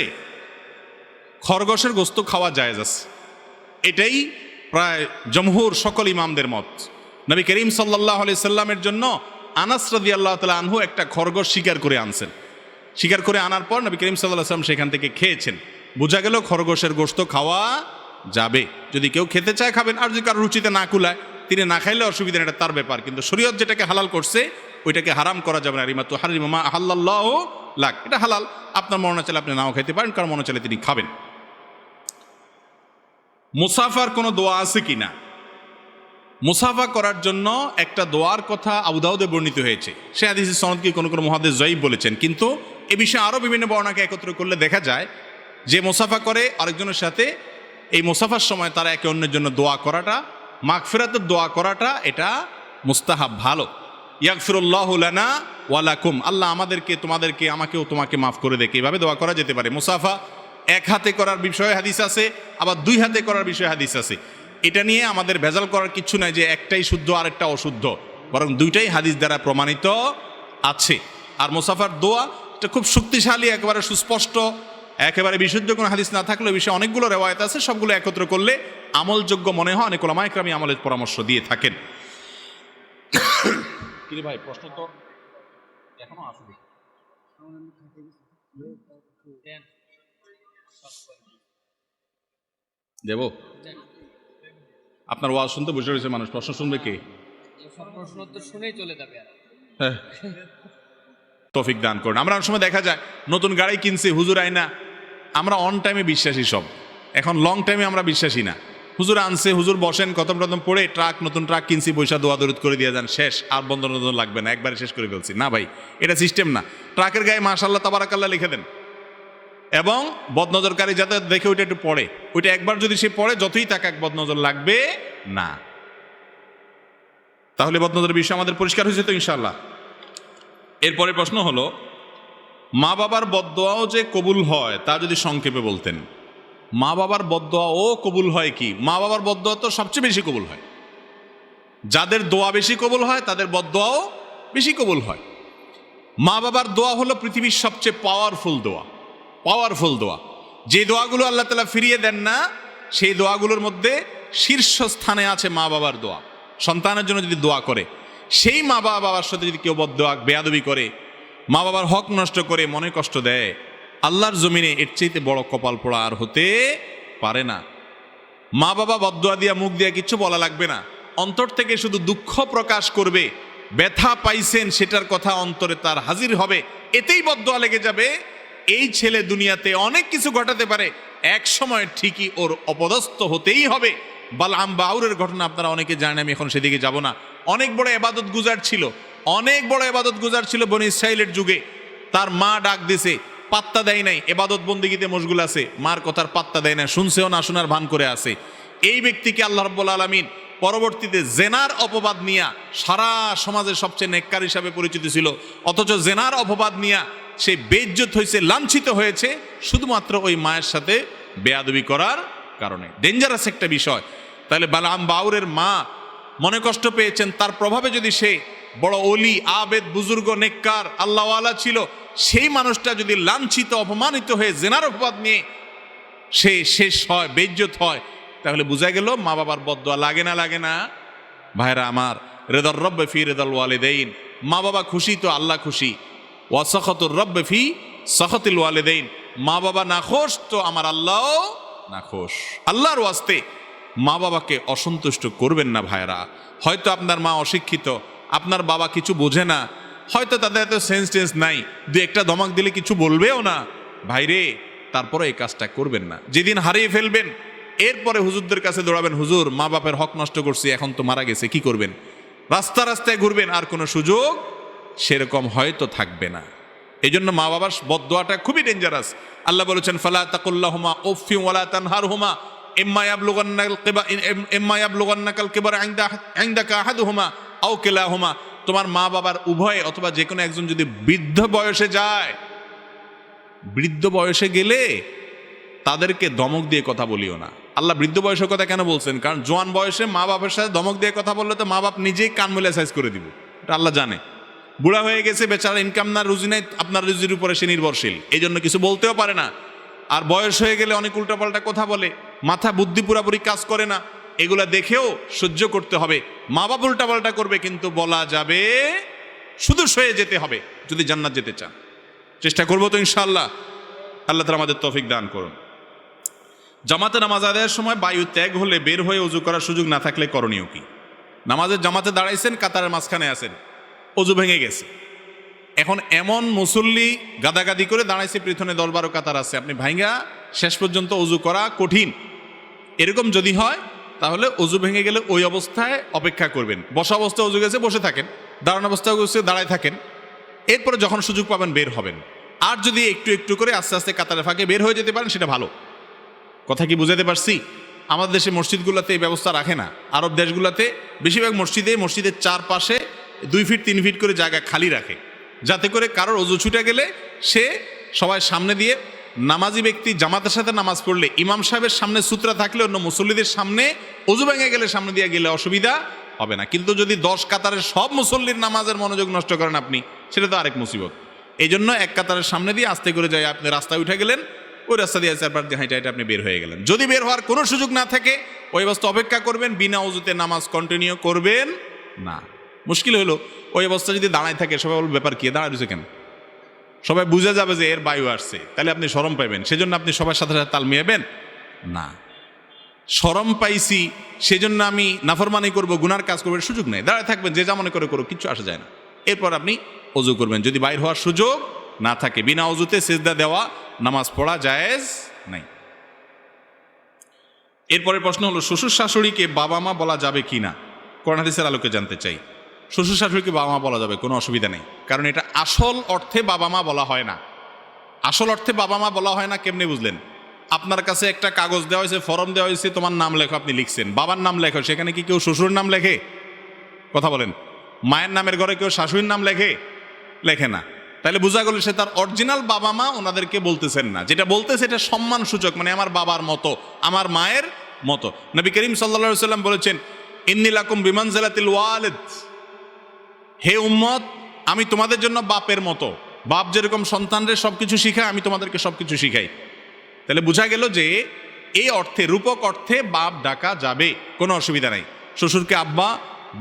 খরগোশের গোশত খাওয়া জায়েজ আছে, এটাই প্রায় জমহুর সকল ইমামদের মত। নবী করিম সাল্লাল্লাহু আলাইহি সাল্লামের জন্য আনাস রাদিয়াল্লাহু তাআলা আনহু একটা খরগোশ শিকার করে আনছেন। শিকার করে আনার পর নবী করিম সাল্লাল্লাহু আলাইহি সাল্লাম সেখান থেকে খেয়েছেন। বোঝা গেল খরগোশের গোশত খাওয়া যাবে, যদি কেউ খেতে চায় খাবেন, আর যদি কারো রুচিতে না কুলায় তিনি না খাইলে অসুবিধা নেই, এটা তার ব্যাপার। কিন্তু শরীয়ত যেটাকে হালাল করছে ওইটাকে হারাম করা যাবে না। রিমাতু হারিমা মা আহাল্লাল্লাহু লাক, এটা হালাল, আপনার মনে চাইলে আপনি নাও খেতে পারেন, কারণ মনে চাইলে তিনি খাবেন। মুসাফার কোনো দোয়া আছে কিনা? মুসাফা করার জন্য একটা দোয়ার কথা আবু দাউদে বর্ণিত হয়েছে। সে হাদিসের সনদকে কোনো কোনো মুহাদ্দিস যায়িফ বলেছেন, কিন্তু এ বিষয়ে আরও বিভিন্ন বর্ণনাকে একত্র করলে দেখা যায় যে মুসাফা করে আরেকজনের সাথে, এই মুসাফার সময় তারা একে অন্যের জন্য দোয়া করাটা, মাগফিরাতের দোয়া করাটা, এটা মুস্তাহাব, ভালো। ইয়াগফিরুল্লাহু লানা ওয়া লাকুম, আল্লাহ আমাদেরকে, তোমাদেরকে, আমাকেও তোমাকে মাফ করে দেখে, এইভাবে দোয়া করা যেতে পারে। মুসাফা 1 হাতে করার বিষয়ে হাদিস আছে, আবার 2 হাতে করার বিষয়ে হাদিস আছে। এটা নিয়ে আমাদের ভেজাল করার কিছু নাই যে একটাই শুদ্ধ আর একটা অশুদ্ধ, বরং দুইটাই হাদিস দ্বারা প্রমাণিত আছে। আর মুসাফার দোয়া এটা খুব শক্তিশালী, একেবারে সুস্পষ্ট, একেবারে বিশুদ্ধ কোনো হাদিস না থাকলে বিষয়ে অনেকগুলো রেওয়ায়েত আছে, সবগুলো একত্র করলে আমলযোগ্য মনে হয়। অনেক উলামায়ে কেরাম আমলের পরামর্শ দিয়ে থাকেন। কি ভাই, প্রশ্ন তো এখনো আসবে। দেব আপনার ওয়াজ শুনতে বসে রয়েছে মানুষ, প্রশ্ন শুনবে কে? সব প্রশ্ন উত্তর শুনেই চলে যাবে। তৌফিক দান করুন। আমরা অনেক সময় দেখা যায় নতুন গাড়ি কিনছে, হুজুর আইনা, আমরা অন টাইমে বিশ্বাসী সব, এখন লং টাইমে আমরা বিশ্বাসী না। হুজুর আনছে, হুজুর বসেন, খতম টতম পড়ে ট্রাক, নতুন ট্রাক কিনছি, পয়সা দোয়া দরুদ করে দিয়ে যান, শেষ, আর বন্ধ নতুন লাগবে না, একবারে শেষ করে ফেলছি। না ভাই, এটা সিস্টেম না। ট্রাকের গায়ে মাশাআল্লাহ তাবারাকাল্লাহ লিখে দেন, এবং বদনজরকারী যাতে দেখে ওইটা একটু পড়ে, ওইটা একবার যদি সে পড়ে যতই তাকে এক বদনজর লাগবে না। তাহলে বদনজরের বিষয় আমাদের পরিষ্কার হয়েছে তো ইনশাআল্লাহ। এরপরে প্রশ্ন হলো, মা বাবার বদদোয়াও যে কবুল হয় তা যদি সংক্ষেপে বলতেন। মা বাবার বদদোয়াও কবুল হয় কি? মা বাবার বদদোয়া তো সবচেয়ে বেশি কবুল হয়। যাদের দোয়া বেশি কবুল হয় তাদের বদদোয়াও বেশি কবুল হয়। মা বাবার দোয়া হলো পৃথিবীর সবচেয়ে পাওয়ারফুল দোয়া। পাওয়ারফুল দোয়া, যে দোয়াগুলো আল্লাহ তাআলা ফিরিয়ে দেন না, সেই দোয়াগুলোর মধ্যে শীর্ষস্থানে আছে মা বাবার দোয়া। সন্তানের জন্য যদি দোয়া করে, সেই মা বাবার সাথে যদি কেউ বদদোয়া, বেয়াদবি করে, মা বাবার হক নষ্ট করে, মনে কষ্ট দেয়, আল্লাহর জমিনে এর চাইতে বড় কপাল পোড়া আর হতে পারে না। মা বাবা বদদোয়া দিয়া, মুখ দিয়া কিচ্ছু বলা লাগবে না, অন্তর থেকে শুধু দুঃখ প্রকাশ করবে, ব্যথা পাইছেন সেটার কথা অন্তরে তার হাজির হবে, এতেই বদদোয়া লেগে যাবে। এই ছেলে দুনিয়াতে অনেক কিছু ঘটাতে পারে, এক সময় ঠিকই ওর অপদস্থ হতেই হবে। বালআম বাউরের ঘটনা আপনারা অনেকে জানেন, আমি এখন সেদিকে যাব না। অনেক বড় ইবাদত গুজার ছিল, অনেক বড় ইবাদত গুজার ছিল বনি ইসরাইলের যুগে। তার মা ডাক দিছে, পাত্তা দেয় নাই, ইবাদত বন্দেগীতে মশগুল আছে, মার কথার পাত্তা দেয় না, শুনছেও না শোনার ভান করে আছে। এই ব্যক্তিকে আল্লাহ রাব্বুল আলামিন পরবর্তীতে জেনার অপবাদ নিয়া, সারা সমাজের সবচেয়ে নেককার হিসাবে পরিচিত ছিল, অথচ জেনার অপবাদ নিয়া সে বেইজ্জত হয়েছে, লাঞ্ছিত হয়েছে, শুধুমাত্র ওই মায়ের সাথে বেয়াদবি করার কারণে। ডেঞ্জারাস একটা বিষয়। তাহলে বালআম বাউরের মা মনে কষ্ট পেয়েছেন, তার প্রভাবে যদি সে বড় ওলি, আবেদ, বুজুর্গ, নেককার, আল্লাহওয়ালা ছিল, সেই মানুষটা যদি লাঞ্ছিত, অপমানিত হয়ে জেনার অপবাদ নিয়ে সে শেষ হয়, বেইজ্জত হয়, তাহলে বোঝা গেল মা বাবার বদদোয়া লাগে না, লাগে না? ভাইরা আমার, রেদার রব্বে ফি রেদাল ওয়ালিদাইন, মা বাবা খুশি তো আল্লাহ খুশি। ওয়া সাখাতুর রব্বে ফি সাখাতিল ওয়ালিদাইন, মা বাবা নাখোশ তো আমার আল্লাহ নাখোশ। আল্লাহর ওয়াস্তে মা বাবাকে অসন্তুষ্ট করবেন না ভাইরা। হয়তো আপনার মা অশিক্ষিত, আপনার বাবা কিছু বোঝে না, হয়তো তাদের এত সেন্স টেন্স নাই, দু একটা ধমক দিলে কিছু বলবেও না, ভাইরে তারপরে এই কাজটা করবেন না। যেদিন হারিয়ে ফেলবেন এরপরে হুজুরদের কাছে দৌড়াবেন, হুজুর মা বাপের হক নষ্ট করছি, এখন তো মারা গেছে, কি করবেন? রাস্তা রাস্তায় ঘুরবেন, আর কোনো সুযোগ সেরকম হয়তো থাকবে না। এই জন্য মা বাবার বদদোয়াটা খুবই ডেঞ্জারাস। আল্লাহ বলেছেন ফালা তাকুল্লাহুমা উফফি ওয়ালা তানহারহুমা ইম্মা ইয়াবলুগান্নাকাল কিবারা ইনদাকা আহাদুহুমা আও কিলাহুমা। তোমার মা বাবার উভয় অথবা যে কোনো একজন যদি বৃদ্ধ বয়সে যায়, বৃদ্ধ বয়সে গেলে তাদেরকে ধমক দিয়ে কথা বলিও না। আল্লাহ বৃদ্ধ বয়সের কথা কেন বলছেন? কারণ জোয়ান বয়সে মা বাবার সাথে ধমক দিয়ে কথা বললে তো মা বাপ নিজেই কান মেলে সাইজ করে দিব, এটা আল্লাহ জানে। বুড়া হয়ে গেছে বেচারা, ইনকাম না, রুজি নাই, আপনার রুজির উপরে সে নির্ভরশীল, এই জন্য কিছু বলতেও পারে না। আর বয়স হয়ে গেলে অনেক উল্টাপাল্টা কথা বলে, মাথা বুদ্ধি পুরাপুরি কাজ করে না, এগুলা দেখেও সহ্য করতে হবে। মা বাপ উল্টাপাল্টা করবে কিন্তু বলা যাবে, শুধু সয়ে যেতে হবে যদি জান্নাত যেতে চান। চেষ্টা করবো তো ইনশাআল্লাহ। আল্লাহ তাআলা আমাদের তৌফিক দান করুন। জামাতে নামাজ আদায়ের সময় বায়ু ত্যাগ হলে বের হয়ে ওযু করার সুযোগ না থাকলে করণীয় কি? নামাজের জামাতে দাঁড়াইছেন, কাতারের মাঝখানে আছেন, ওযু ভেঙে গেছে, এখন এমন মুসল্লি গাদাগাদি করে দাঁড়াইছে, পিছনে 10-12 কাতার আছে, আপনি ভাইঙ্গা শেষ পর্যন্ত ওযু করা কঠিন। এরকম যদি হয় তাহলে ওযু ভেঙে গেলে ওই অবস্থায় অপেক্ষা করবেন। বসা অবস্থায় ওযু গেছে বসে থাকেন, দাঁড়ানো অবস্থায় গেছে দাঁড়ায় থাকেন, এরপরে যখন সুযোগ পাবেন বের হবেন। আর যদি একটু একটু করে আস্তে আস্তে কাতারের ফাঁকে বের হয়ে যেতে পারেন সেটা ভালো। কথা কি বুঝাতে পারছি? আমাদের দেশে মসজিদগুলোতে এই ব্যবস্থা রাখে না। আরব দেশগুলোতে বেশিরভাগ মসজিদের চারপাশে 2 ফিট 3 ফিট করে জায়গা খালি রাখে, যাতে করে কারোর ওযু ছুটে গেলে সে সবাই সামনে দিয়ে, নামাজি ব্যক্তি জামাতের সাথে নামাজ পড়লে ইমাম সাহেবের সামনে সূত্রা থাকলে অন্য মুসল্লিদের সামনে ওযু ভেঙে গেলে সামনে দিয়ে গেলে অসুবিধা হবে না। কিন্তু যদি 10 কাতারের সব মুসল্লির নামাজের মনোযোগ নষ্ট করেন আপনি, সেটা তো আরেক মুসিবত। এই জন্য এক কাতারের সামনে দিয়ে আস্তে করে যাই, আপনি রাস্তায় উঠে গেলেন, ওই রাস্তা দিয়ে চারপাশ দিয়ে হাইটে হাইটে আপনি বের হয়ে গেলেন। যদি বের হওয়ার কোনো সুযোগ না থাকে ওই অবস্থা অপেক্ষা করবেন, বিনা ওযুতে নামাজ কন্টিনিউ করবেন না। মুশকিল হলো ওই অবস্থা যদি দাঁড়ায় থাকে, সবাই বলবে ব্যাপার কি, দাঁড়ায় রয়েছে কেন? সবাই বুঝে যাবে যে এর বায়ু আসছে, তাহলে আপনি শরম পাইবেন। সেজন্য আপনি সবার সাথে সাথে তাল মিলাবেন না। শরম পাইছি সেজন্য আমি নাফরমানি করব, গুনার কাজ করবো, সুযোগ নেই। দাঁড়ায় থাকবেন, যে যা মনে করে করুক, কিচ্ছু আসা যায় না। এরপর আপনি ওযু করবেন। যদি বাইর হওয়ার সুযোগ না থাকে, বিনা ওযুতে সিজদা দেওয়া নামাজ পড়া জায়েজ নাই। এরপরের প্রশ্ন হলো, শ্বশুর শাশুড়িকে বাবা মা বলা যাবে কি না? কোরআন হাদিসের আলোকে জানতে চাই। শ্বশুর শাশুড়িকে বাবা মা বলা যাবে, কোনো অসুবিধা নেই। কারণ এটা আসল অর্থে বাবা মা বলা হয় না। আসল অর্থে বাবা মা বলা হয় না কেমনে বুঝলেন? আপনার কাছে একটা কাগজ দেওয়া হয়েছে, ফর্ম দেওয়া হয়েছে, তোমার নাম লেখো, আপনি লিখছেন, বাবার নাম লেখো, সেখানে কি কেউ শ্বশুরের নাম লেখে? কথা বলেন। মায়ের নামের ঘরে কেউ শাশুড়ির নাম লেখে? লেখে না। তাহলে বোঝা গেল সে তার অরিজিনাল বাবা মা ওনাদেরকে বলতেছেন না। যেটা বলতেছে এটা সম্মান সূচক, মানে আমার বাবার মতো, আমার মায়ের মতো। নবী করিম সাল্লাল্লাহু আলাইহি ওয়াসাল্লাম বলেছেন, ইন্নী লাকুম বিমানজিলাতিল ওয়ালিদ, হে উম্মত, আমি তোমাদের জন্য বাপের মতো। বাপ যেরকম সন্তানদের সবকিছু শিখায়, আমি তোমাদেরকে সবকিছু শিখাই। তাহলে বোঝা গেল যে এই অর্থে, রূপক অর্থে বাপ ডাকা যাবে, কোনো অসুবিধা নাই। শ্বশুরকে আব্বা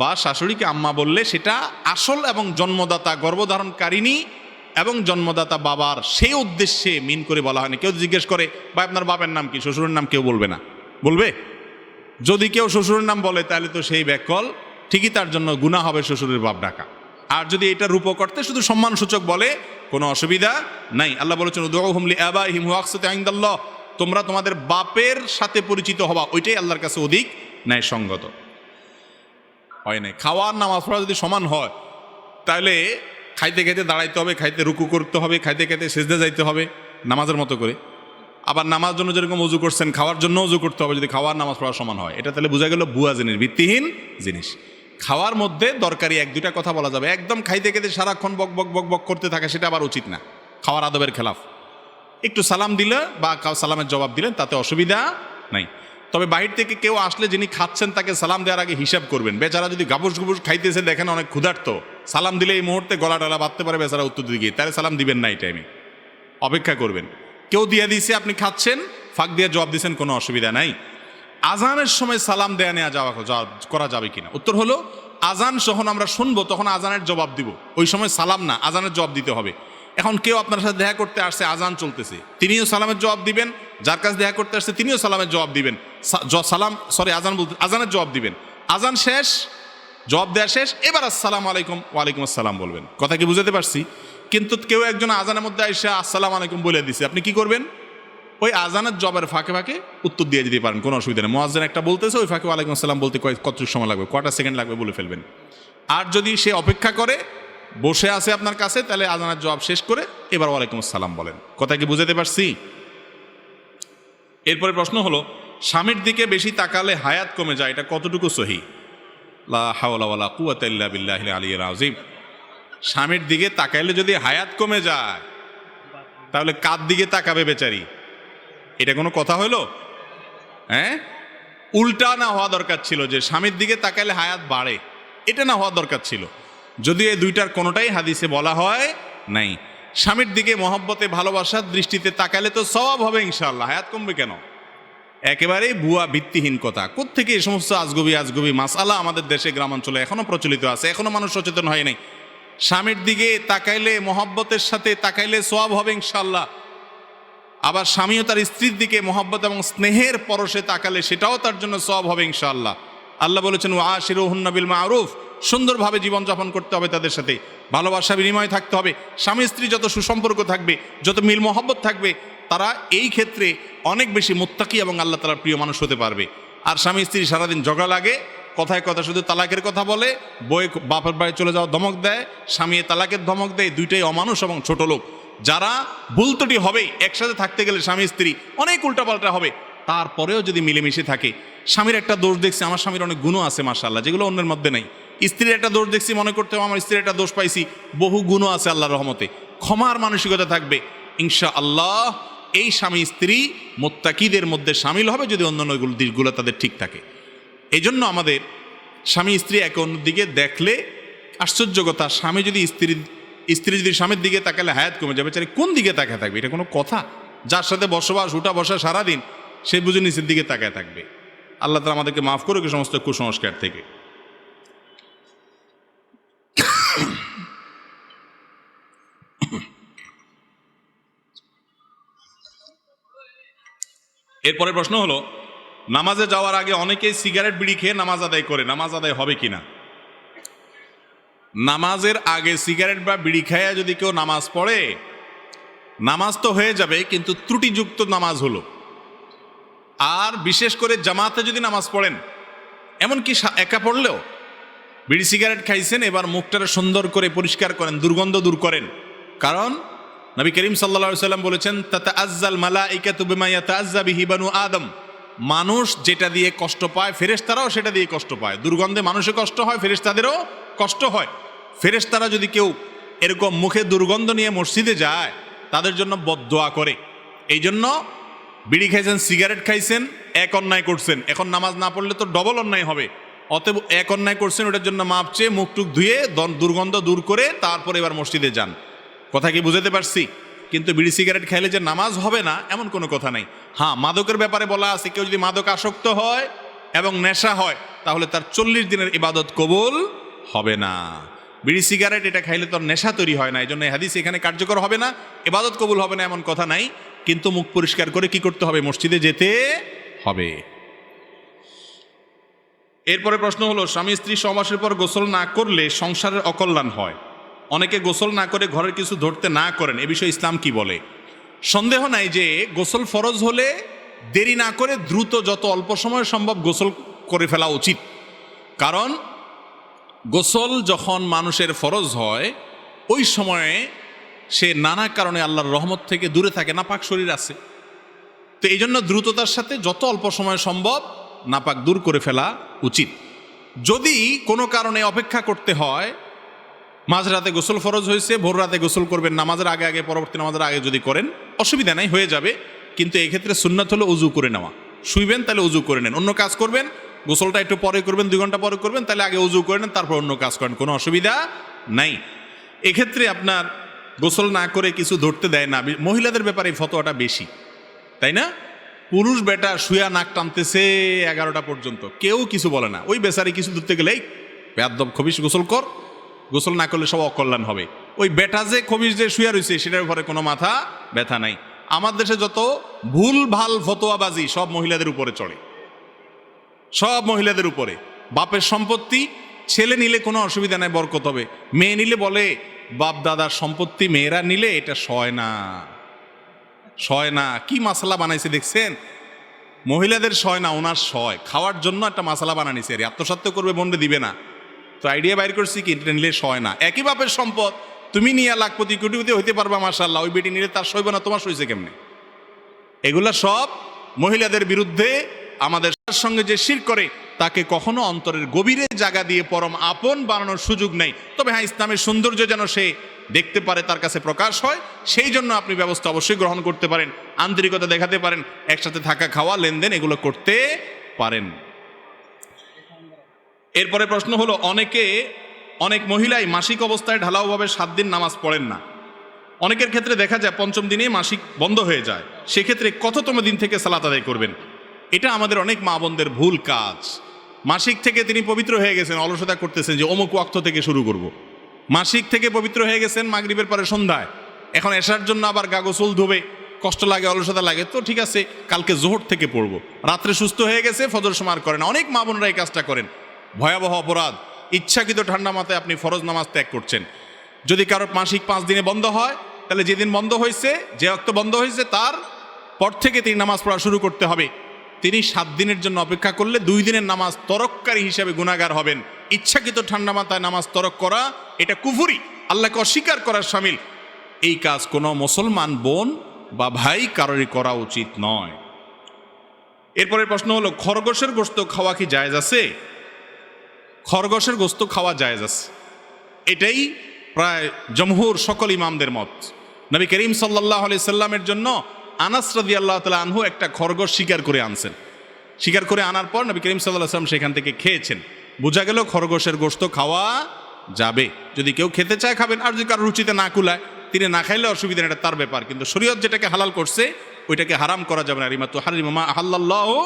বা শাশুড়িকে আম্মা বললে সেটা আসল এবং জন্মদাতা গর্ভধারণকারিণী এবং জন্মদাতা বাবার সেই উদ্দেশ্যে মিন করে বলা হয়নি। কেউ জিজ্ঞেস করে, ভাই আপনার বাপের নাম কি? শ্বশুরের নাম কেউ বলবে না। বলবে? যদি কেউ শ্বশুরের নাম বলে তাহলে তো সেই ব্যাকল, ঠিকই তার জন্য গুনাহ হবে শ্বশুরের বাপ ডাকা। আর যদি এটা রূপক অর্থে শুধু সম্মানসূচক বলে, কোনো অসুবিধা নাই। আল্লাহ বলেছেন, উদউহুম লিআবাইহিম হুয়া আকসাতু ইনদাল্লাহ, তোমরা তোমাদের বাপের সাথে পরিচিত হবা, ওইটাই আল্লাহর কাছে অধিক ন্যায়সঙ্গত। হয় নাই খাওয়ার নামাজ পড়া যদি সমান হয়, তাহলে খাইতে খাইতে দাঁড়াইতে হবে, খাইতে রুকু করতে হবে, খাইতে খাইতে সিজদা যাইতে হবে নামাজের মতো করে। আবার নামাজ জন্য যেরকম ওযু করছেন, খাওয়ার জন্য ওযু করতে হবে, যদি খাওয়ার নামাজ পড়া সমান হয়। এটা তাহলে বোঝা গেল ভুয়া জিনিস, ভিত্তিহীন জিনিস। খাওয়ার মধ্যে দরকারি 1-2টা কথা বলা যাবে, একদম খাইতে খাইতে সারাক্ষণ বক বক বক বক করতে থাকা সেটা আবার উচিত না, খাওয়ার আদবের খেলাফ। একটু সালাম দিলে বা সালামের জবাব দিলেন তাতে অসুবিধা নাই। তবে বাহির থেকে কেউ আসলে যিনি খাচ্ছেন তাকে সালাম দেওয়ার আগে হিসাব করবেন। বেচারা যদি গাবুস গুবুস খাইতেছে, দেখেন অনেক ক্ষুধার্ত, সালাম দিলে এই মুহূর্তে গলা টলা বাঁধতে পারে বেচারা উত্তর দিকে, তাহলে সালাম দিবেন না, এই টাইমে অপেক্ষা করবেন। কেউ দিয়ে দিয়েছে, আপনি খাচ্ছেন, ফাঁক দিয়ে জবাব দিচ্ছেন, কোনো অসুবিধা নাই। আজানের সময় সালাম দেয়া নেওয়া যাওয়া করা যাবে কিনা? উত্তর হলো, আজান যখন আমরা শুনবো তখন আজানের জবাব দিব, ওই সময় সালাম না, আজানের জবাব দিতে হবে। এখন কেউ আপনার সাথে দেখা করতে আসছে, আজান চলতেছে, তিনিও সালামের জবাব দিবেন, যার কাছে দেখা করতে আসছে তিনিও সালামের জবাব দিবেন, আজানের জবাব দিবেন। আজান শেষ, জবাব দেওয়া শেষ, এবার আসসালামু আলাইকুম, ওয়ালাইকুম আসসালাম বলবেন। কথা কি বুঝাতে পারছি? কিন্তু কেউ একজন আজানের মধ্যে এসে আসসালামু আলাইকুম বলে দিছে, আপনি কি করবেন? ওই আজানের জবের ফাঁকে ফাঁকে উত্তর দিয়ে দিতে পারেন, কোনো অসুবিধা নেই। মুয়াজ্জিন একটা বলতেছে, ওই ফাঁকে ওয়ালাইকুম আসসালাম বলতে কতটুকু সময় লাগবে, কয়টা সেকেন্ড লাগবে বলে ফেলবেন। আর যদি সে অপেক্ষা করে বসে আছে আপনার কাছে, তাহলে আজানের জবাব শেষ করে এবার ওয়ালাইকুম আসসালাম বলেন। কথা কি বুঝাতে পারছি? এরপরে প্রশ্ন হলো, স্বামীর দিকে বেশি তাকালে হায়াত কমে যায়, এটা কতটুকু সহি? লা হাওলা ওয়ালা কুওয়াতা ইল্লা বিল্লাহিল আলিয়্যিল আযীম। স্বামীর দিকে তাকাইলে যদি হায়াত কমে যায়, তাহলে কার দিকে তাকাবে বেচারি? এটা কোনো কথা হলো? হ্যাঁ, উল্টা না হওয়া দরকার ছিল, যে স্বামীর দিকে তাকাইলে হায়াত বাড়ে, এটা না হওয়া দরকার ছিল। যদি এই দুইটার কোনোটাই হাদিসে বলা হয় নাই। স্বামীর দিকে মহব্বতে ভালোবাসার দৃষ্টিতে তাকাইলে তো সওয়াব হবে ইনশাআল্লাহ, হায়াত কমবে কেন? একেবারেই ভুয়া ভিত্তিহীন কথা। কোত্থেকে এই সমস্ত আজগবি মাসআলা আমাদের দেশে গ্রামাঞ্চলে এখনো প্রচলিত আছে, এখনো মানুষ সচেতন হয় নাই। স্বামীর দিকে তাকাইলে মহব্বতের সাথে তাকাইলে সওয়াব হবে ইনশাআল্লাহ। আবার স্বামীও তার স্ত্রীর দিকে মহব্বত এবং স্নেহের পরশে তাকালে সেটাও তার জন্য সওয়াব হবে ইনশাআল্লাহ। আল্লাহ বলেছেন ওয়াশিরুহুন্না বিল মারুফ, সুন্দরভাবে জীবনযাপন করতে হবে, তাদের সাথে ভালোবাসা বিনিময় থাকতে হবে। স্বামী স্ত্রী যত সুসম্পর্ক থাকবে, যত মিল মহব্বত থাকবে, তারা এই ক্ষেত্রে অনেক বেশি মুত্তাকি এবং আল্লাহ তাআলার প্রিয় মানুষ হতে পারবে। আর স্বামী স্ত্রী সারাদিন ঝগড়া লাগে, কথায় কথা শুধু তালাকের কথা বলে, বই বাপের বাড়ি চলে যাওয়া ধমক দেয়, স্বামী তালাকের ধমক দেয়, দুইটাই অমানুষ এবং ছোট লোক। যারা ভুল ত্রুটি হবেই, একসাথে থাকতে গেলে স্বামী স্ত্রী অনেক উল্টাপাল্টা হবে, তারপরেও যদি মিলেমিশে থাকে, স্বামীর একটা দোষ দেখছি, আমার স্বামীর অনেক গুণ আছে মাশাআল্লাহ, যেগুলো অন্যের মধ্যে নেই। স্ত্রীর একটা দোষ দেখছি, মনে করতে হবে আমার স্ত্রীর একটা দোষ পাইছি, বহু গুণও আছে আল্লাহর রহমতে, ক্ষমার মানসিকতা থাকবে ইনশাআল্লাহ। এই স্বামী স্ত্রী মুত্তাকিদের মধ্যে শামিল হবে যদি অন্যান্য দিকগুলো তাদের ঠিক থাকে। এই জন্য আমাদের স্বামী স্ত্রী একে অন্য দিকে দেখলে, আশ্চর্য কথা, স্বামী যদি স্ত্রী যদি স্বামীর দিকে তাকালে হায়াত কমে যাবে, চাই কোন দিকে তাকায় থাকবে? এটা কোনো কথা? যার সাথে বসবাস উঠা বসা সারাদিন, সে বুঝে নিচের দিকে তাকায় থাকবে। আল্লাহ তাআলা আমাদেরকে মাফ করুক এই সমস্ত কুসংস্কার থেকে। এরপরে প্রশ্ন হলো, নামাজে যাওয়ার আগে অনেকেই সিগারেট বিড়ি খেয়ে নামাজ আদায় করে, নামাজ আদায় হবে কিনা? নামাজের আগে সিগারেট বা বিড়ি খেয়ে যদি কেউ নামাজ পড়ে, নামাজ তো হয়ে যাবে, কিন্তু ত্রুটিযুক্ত নামাজ হলো। আর বিশেষ করে জামাতে যদি নামাজ পড়েন, এমনকি একা পড়লেও বিড়ি সিগারেট খাইছেন, এবার মুখটারে সুন্দর করে পরিষ্কার করেন, দুর্গন্ধ দূর করেন। কারণ নবী করিম সাল্লাল্লাহু আলাইহি ওয়াসাল্লাম বলেছেন, তাতাআজ্জাল মালাইকাতু বিমা ইয়াতাআজ্জা বিহি বানু আদম। মানুষ যেটা দিয়ে কষ্ট পায়, ফেরেশতারাও সেটা দিয়ে কষ্ট পায়। দুর্গন্ধে মানুষের কষ্ট হয়, ফেরেশতাদেরও কষ্ট হয়। ফেরেশতারা যদি কেউ এরকম মুখে দুর্গন্ধ নিয়ে মসজিদে যায়, তাদের জন্য বদদোয়া করে। এই জন্য বিড়ি খাইছেন, সিগারেট খাইছেন, এক অন্যায় করছেন, এখন নামাজ না পড়লে তো ডবল অন্যায় হবে। অতএব এক অন্যায় করছেন, ওটার জন্য মাপ চেয়ে মুখ টুক ধুয়ে দুর্গন্ধ দূর করে তারপরে এবার মসজিদে যান। কথা কি বুঝাতে পারছি? কিন্তু বিড়ি সিগারেট খাইলে যে নামাজ হবে না, এমন কোনো কথা নাই। হ্যাঁ, মাদকের ব্যাপারে বলা আছে, কেউ যদি মাদক আসক্ত হয় এবং নেশা হয়, তাহলে তার 40 দিনের ইবাদত কবুল হবে না। বিড়ি সিগারেট এটা খাইলে তোর নেশা তৈরি হয় না, এই জন্য হাদিস এখানে কার্যকর হবে না, ইবাদত কবুল হবে না এমন কথা নাই। কিন্তু মুখ পরিষ্কার করে কি করতে হবে? মসজিদে যেতে হবে। এরপরে প্রশ্ন হলো, স্বামী স্ত্রী সহবাসের পর গোসল না করলে সংসারের অকল্যাণ হয়। অনেকে গোসল না করে ঘরের কিছু ধরতে না করেন, এ বিষয়ে ইসলাম কি বলে? সন্দেহ নাই যে গোসল ফরজ হলে দেরি না করে দ্রুত যত অল্প সময় সম্ভব গোসল করে ফেলা উচিত। কারণ গোসল যখন মানুষের ফরজ হয়, ওই সময়ে সে নানা কারণে আল্লাহর রহমত থেকে দূরে থাকে, নাপাক শরীর আছে। তো এই জন্য দ্রুততার সাথে যত অল্প সময় সম্ভব নাপাক দূর করে ফেলা উচিত। যদি কোনো কারণে অপেক্ষা করতে হয়, মাঝরাতে গোসল ফরজ হয়েছে, ভোর রাতে গোসল করবেন, নামাজের আগে আগে, পরবর্তী নামাজের আগে যদি করেন অসুবিধা নাই, হয়ে যাবে। কিন্তু এক্ষেত্রে সুন্নাত হলো উজু করে নেওয়া। শুইবেন তাহলে উজু করে নেন, অন্য কাজ করবেন গোসলটা একটু পরে করবেন, 2 ঘন্টা পরে করবেন, তাহলে আগে উজু করে নেন, তারপর অন্য কাজ করেন, কোনো অসুবিধা নাই। এক্ষেত্রে আপনার গোসল না করে কিছু ধরতে দেয় না। মহিলাদের ব্যাপারে এই ফতোয়াটা বেশি, তাই না? পুরুষ বেটা শুয়া নাক টানতেছে 11টা পর্যন্ত, কেউ কিছু বলে না। ওই বেচারি কিছু ধরতে গেলেই বেয়াদব খবিশ গোসল কর, গোসল না করলে সব অকল্যাণ হবে। ওই বেটা যে খবিশ যে শুয়া রয়েছে সেটার উপরে কোনো মাথা ব্যথা নাই। আমার দেশে যত ভুল ভাল ফতোয়াবাজি সব মহিলাদের উপরে চড়ে, সব মহিলাদের উপরে। বাপের সম্পত্তি ছেলে নিলে কোনো অসুবিধা নাই, বরকত হবে। মেয়ে নিলে বলে বাপ দাদার সম্পত্তি মেয়েরা নিলে এটা সয় না, সয় না। কি মাসালা বানাইছে দেখছেন? মহিলাদের সয় না, ওনার সয়। খাওয়ার জন্য একটা মাসালা বানানিছে, আর আত্মসাত্য করবে, বন্ডে দিবে না। তো আইডিয়া বাইর করছি কি এটা নিলে সয় না। একই বাপের সম্পদ, তুমি নিয়ে লাখপতি কোটিপতি হইতে পারবা মাশাআল্লাহ, ওই বেটি নিলে তার সইব না, তোমার সইছে কেমনে? এগুলা সব মহিলাদের বিরুদ্ধে। আমাদের সঙ্গে যে শিরক করে তাকে কখনো অন্তরের গভীরে জায়গা দিয়ে পরম আপন বানানোর সুযোগ নেই। তবে হ্যাঁ, ইসলামের সৌন্দর্য যেন সে দেখতে পারে, তার কাছে প্রকাশ হয়, সেই জন্য আপনি ব্যবস্থা অবশ্যই গ্রহণ করতে পারেন, আন্তরিকতা দেখাতে পারেন, একসাথে থাকা, খাওয়া, লেনদেন এগুলো করতে পারেন। এরপরে প্রশ্ন হলো, অনেক মহিলাই মাসিক অবস্থায় ঢালাওভাবে 7 দিন নামাজ পড়েন না। অনেকের ক্ষেত্রে দেখা যায় 5ম দিনে মাসিক বন্ধ হয়ে যায়। সেক্ষেত্রে কততম দিন থেকে সালাত আদায় করবেন? এটা আমাদের অনেক মা বোনদের ভুল কাজ। মাসিক থেকে তিনি পবিত্র হয়ে গেছেন, অলসতা করতেছেন যে অমুক ওয়াক্ত থেকে শুরু করব। মাসিক থেকে পবিত্র হয়ে গেছেন মাগরিবের পরে সন্ধ্যায়, এখন এশার জন্য আবার গা গোসল ধোবে, কষ্ট লাগে, অলসতা লাগে, তো ঠিক আছে কালকে জোহর থেকে পড়বো। রাত্রে সুস্থ হয়ে গেছে, ফজর সময় করেন। অনেক মা বোনরা এই কাজটা করেন, ভয়াবহ অপরাধ। ইচ্ছাকৃত ঠান্ডা মাথায় আপনি ফরজ নামাজ ত্যাগ করছেন। যদি কারোর মাসিক 5 দিনে বন্ধ হয়, তাহলে যেদিন বন্ধ হয়েছে, যে অক্ত বন্ধ হয়েছে তার পর থেকে তিনি নামাজ পড়া শুরু করতে হবে। তিনি 7 দিনের জন্য অপেক্ষা করলে 2 দিনের নামাজ তরককারী হিসেবে গুনাহগার হবেন। ইচ্ছাকৃত ঠান্ডা মাথায় নামাজ তরক করা এটা কুফরি, আল্লাহকে অস্বীকার করার শামিল। এই কাজ কোনো মুসলমান বোন বা ভাই কারোরই করা উচিত নয়। এরপরের প্রশ্ন হলো, খরগোশের গোশত খাওয়া কি জায়েজ আছে? খরগোশের গোশত খাওয়া জায়েজ আছে, এটাই প্রায় জমহুর সকল ইমামদের মত। নবী করিম সাল্লাল্লাহু আলাইহি সাল্লামের জন্য আনাস রাদিয়াল্লাহু তাআলা আনহু একটা খরগোশ শিকার করে আনছেন। শিকার করে আনার পর নবী করিম সাল্লাল্লাহু আলাইহি সাল্লাম সেখান থেকে খেয়েছেন। বোঝা গেল খরগোশের গোশত খাওয়া যাবে, যদি কেউ খেতে চায় খাবেন, আর যদি কারো রুচিতে না কুলায় তিনি না খাইলে অসুবিধা নেই, এটা তার ব্যাপার। কিন্তু শরীয়ত যেটাকে হালাল করছে ওইটাকে হারাম করা যাবে না। রিমা তুহারিমু মা আহাল্লাল্লাহু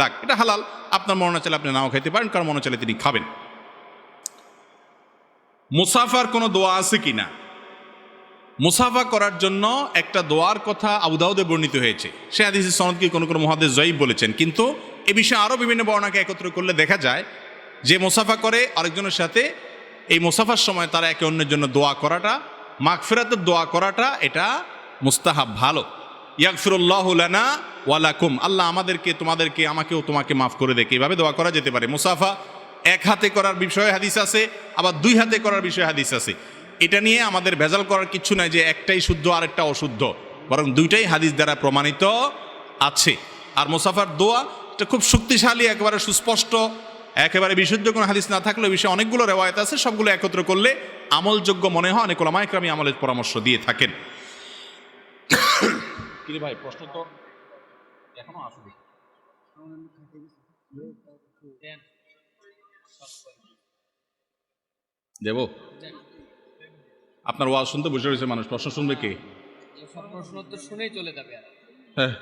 লাক, এটা হালাল। আপনার মনে চাইলে আপনি নাও খেতে পারেন, কারণ মনে চাইলে তিনি খাবেন। মুসাফার কোনো দোয়া আছে কিনা? মুসাফা করার জন্য একটা দোয়ার কথা আবু দাউদে বর্ণিত হয়েছে। সে হাদিসের সনদকে কোনো কোনো মুহাদ্দিস জয়ীফ বলেছেন, কিন্তু এ বিষয়ে আরও বিভিন্ন বর্ণনাকে একত্র করলে দেখা যায় যে মুসাফা করে আরেকজনের সাথে, এই মুসাফার সময় তারা একে অন্যের জন্য দোয়া করাটা, মাগফিরাতের দোয়া করাটা, এটা মুস্তাহাব, ভালো। ইয়াগফিরুল্লাহু লানা ওয়া লাকুম, আল্লাহ আমাদেরকে, তোমাদেরকে, আমাকেও তোমাকে মাফ করে দেখে, এভাবে দোয়া করা যেতে পারে। মুসাফা 1 হাতে করার বিষয়ে হাদিস আছে, আবার 2 হাতে করার বিষয়ে হাদিস আছে। এটা নিয়ে আমাদের ভেজাল করার কিছু নাই যে একটাই শুদ্ধ আর একটা অশুদ্ধ, বরং দুইটাই হাদিস দ্বারা প্রমাণিত আছে। আর মুসাফার দোয়া এটা খুব শক্তিশালী, একেবারে সুস্পষ্ট, একেবারে বিশুদ্ধ কোনো হাদিস না থাকলে বিষয়ে অনেকগুলো রেওয়ায়েত আছে, সবগুলো একত্র করলে আমলযোগ্য মনে হয়। অনেক উলামায়ে কেরাম আমলের পরামর্শ দিয়ে থাকেন। কিরে ভাই, প্রশ্ন তো এখনো আছে। দেব আপনার ওয়াজ শুনতে বসে রয়েছে মানুষ, প্রশ্ন শুনবে কে? সব প্রশ্ন উত্তর শুনেই চলে যাবে আর। হ্যাঁ।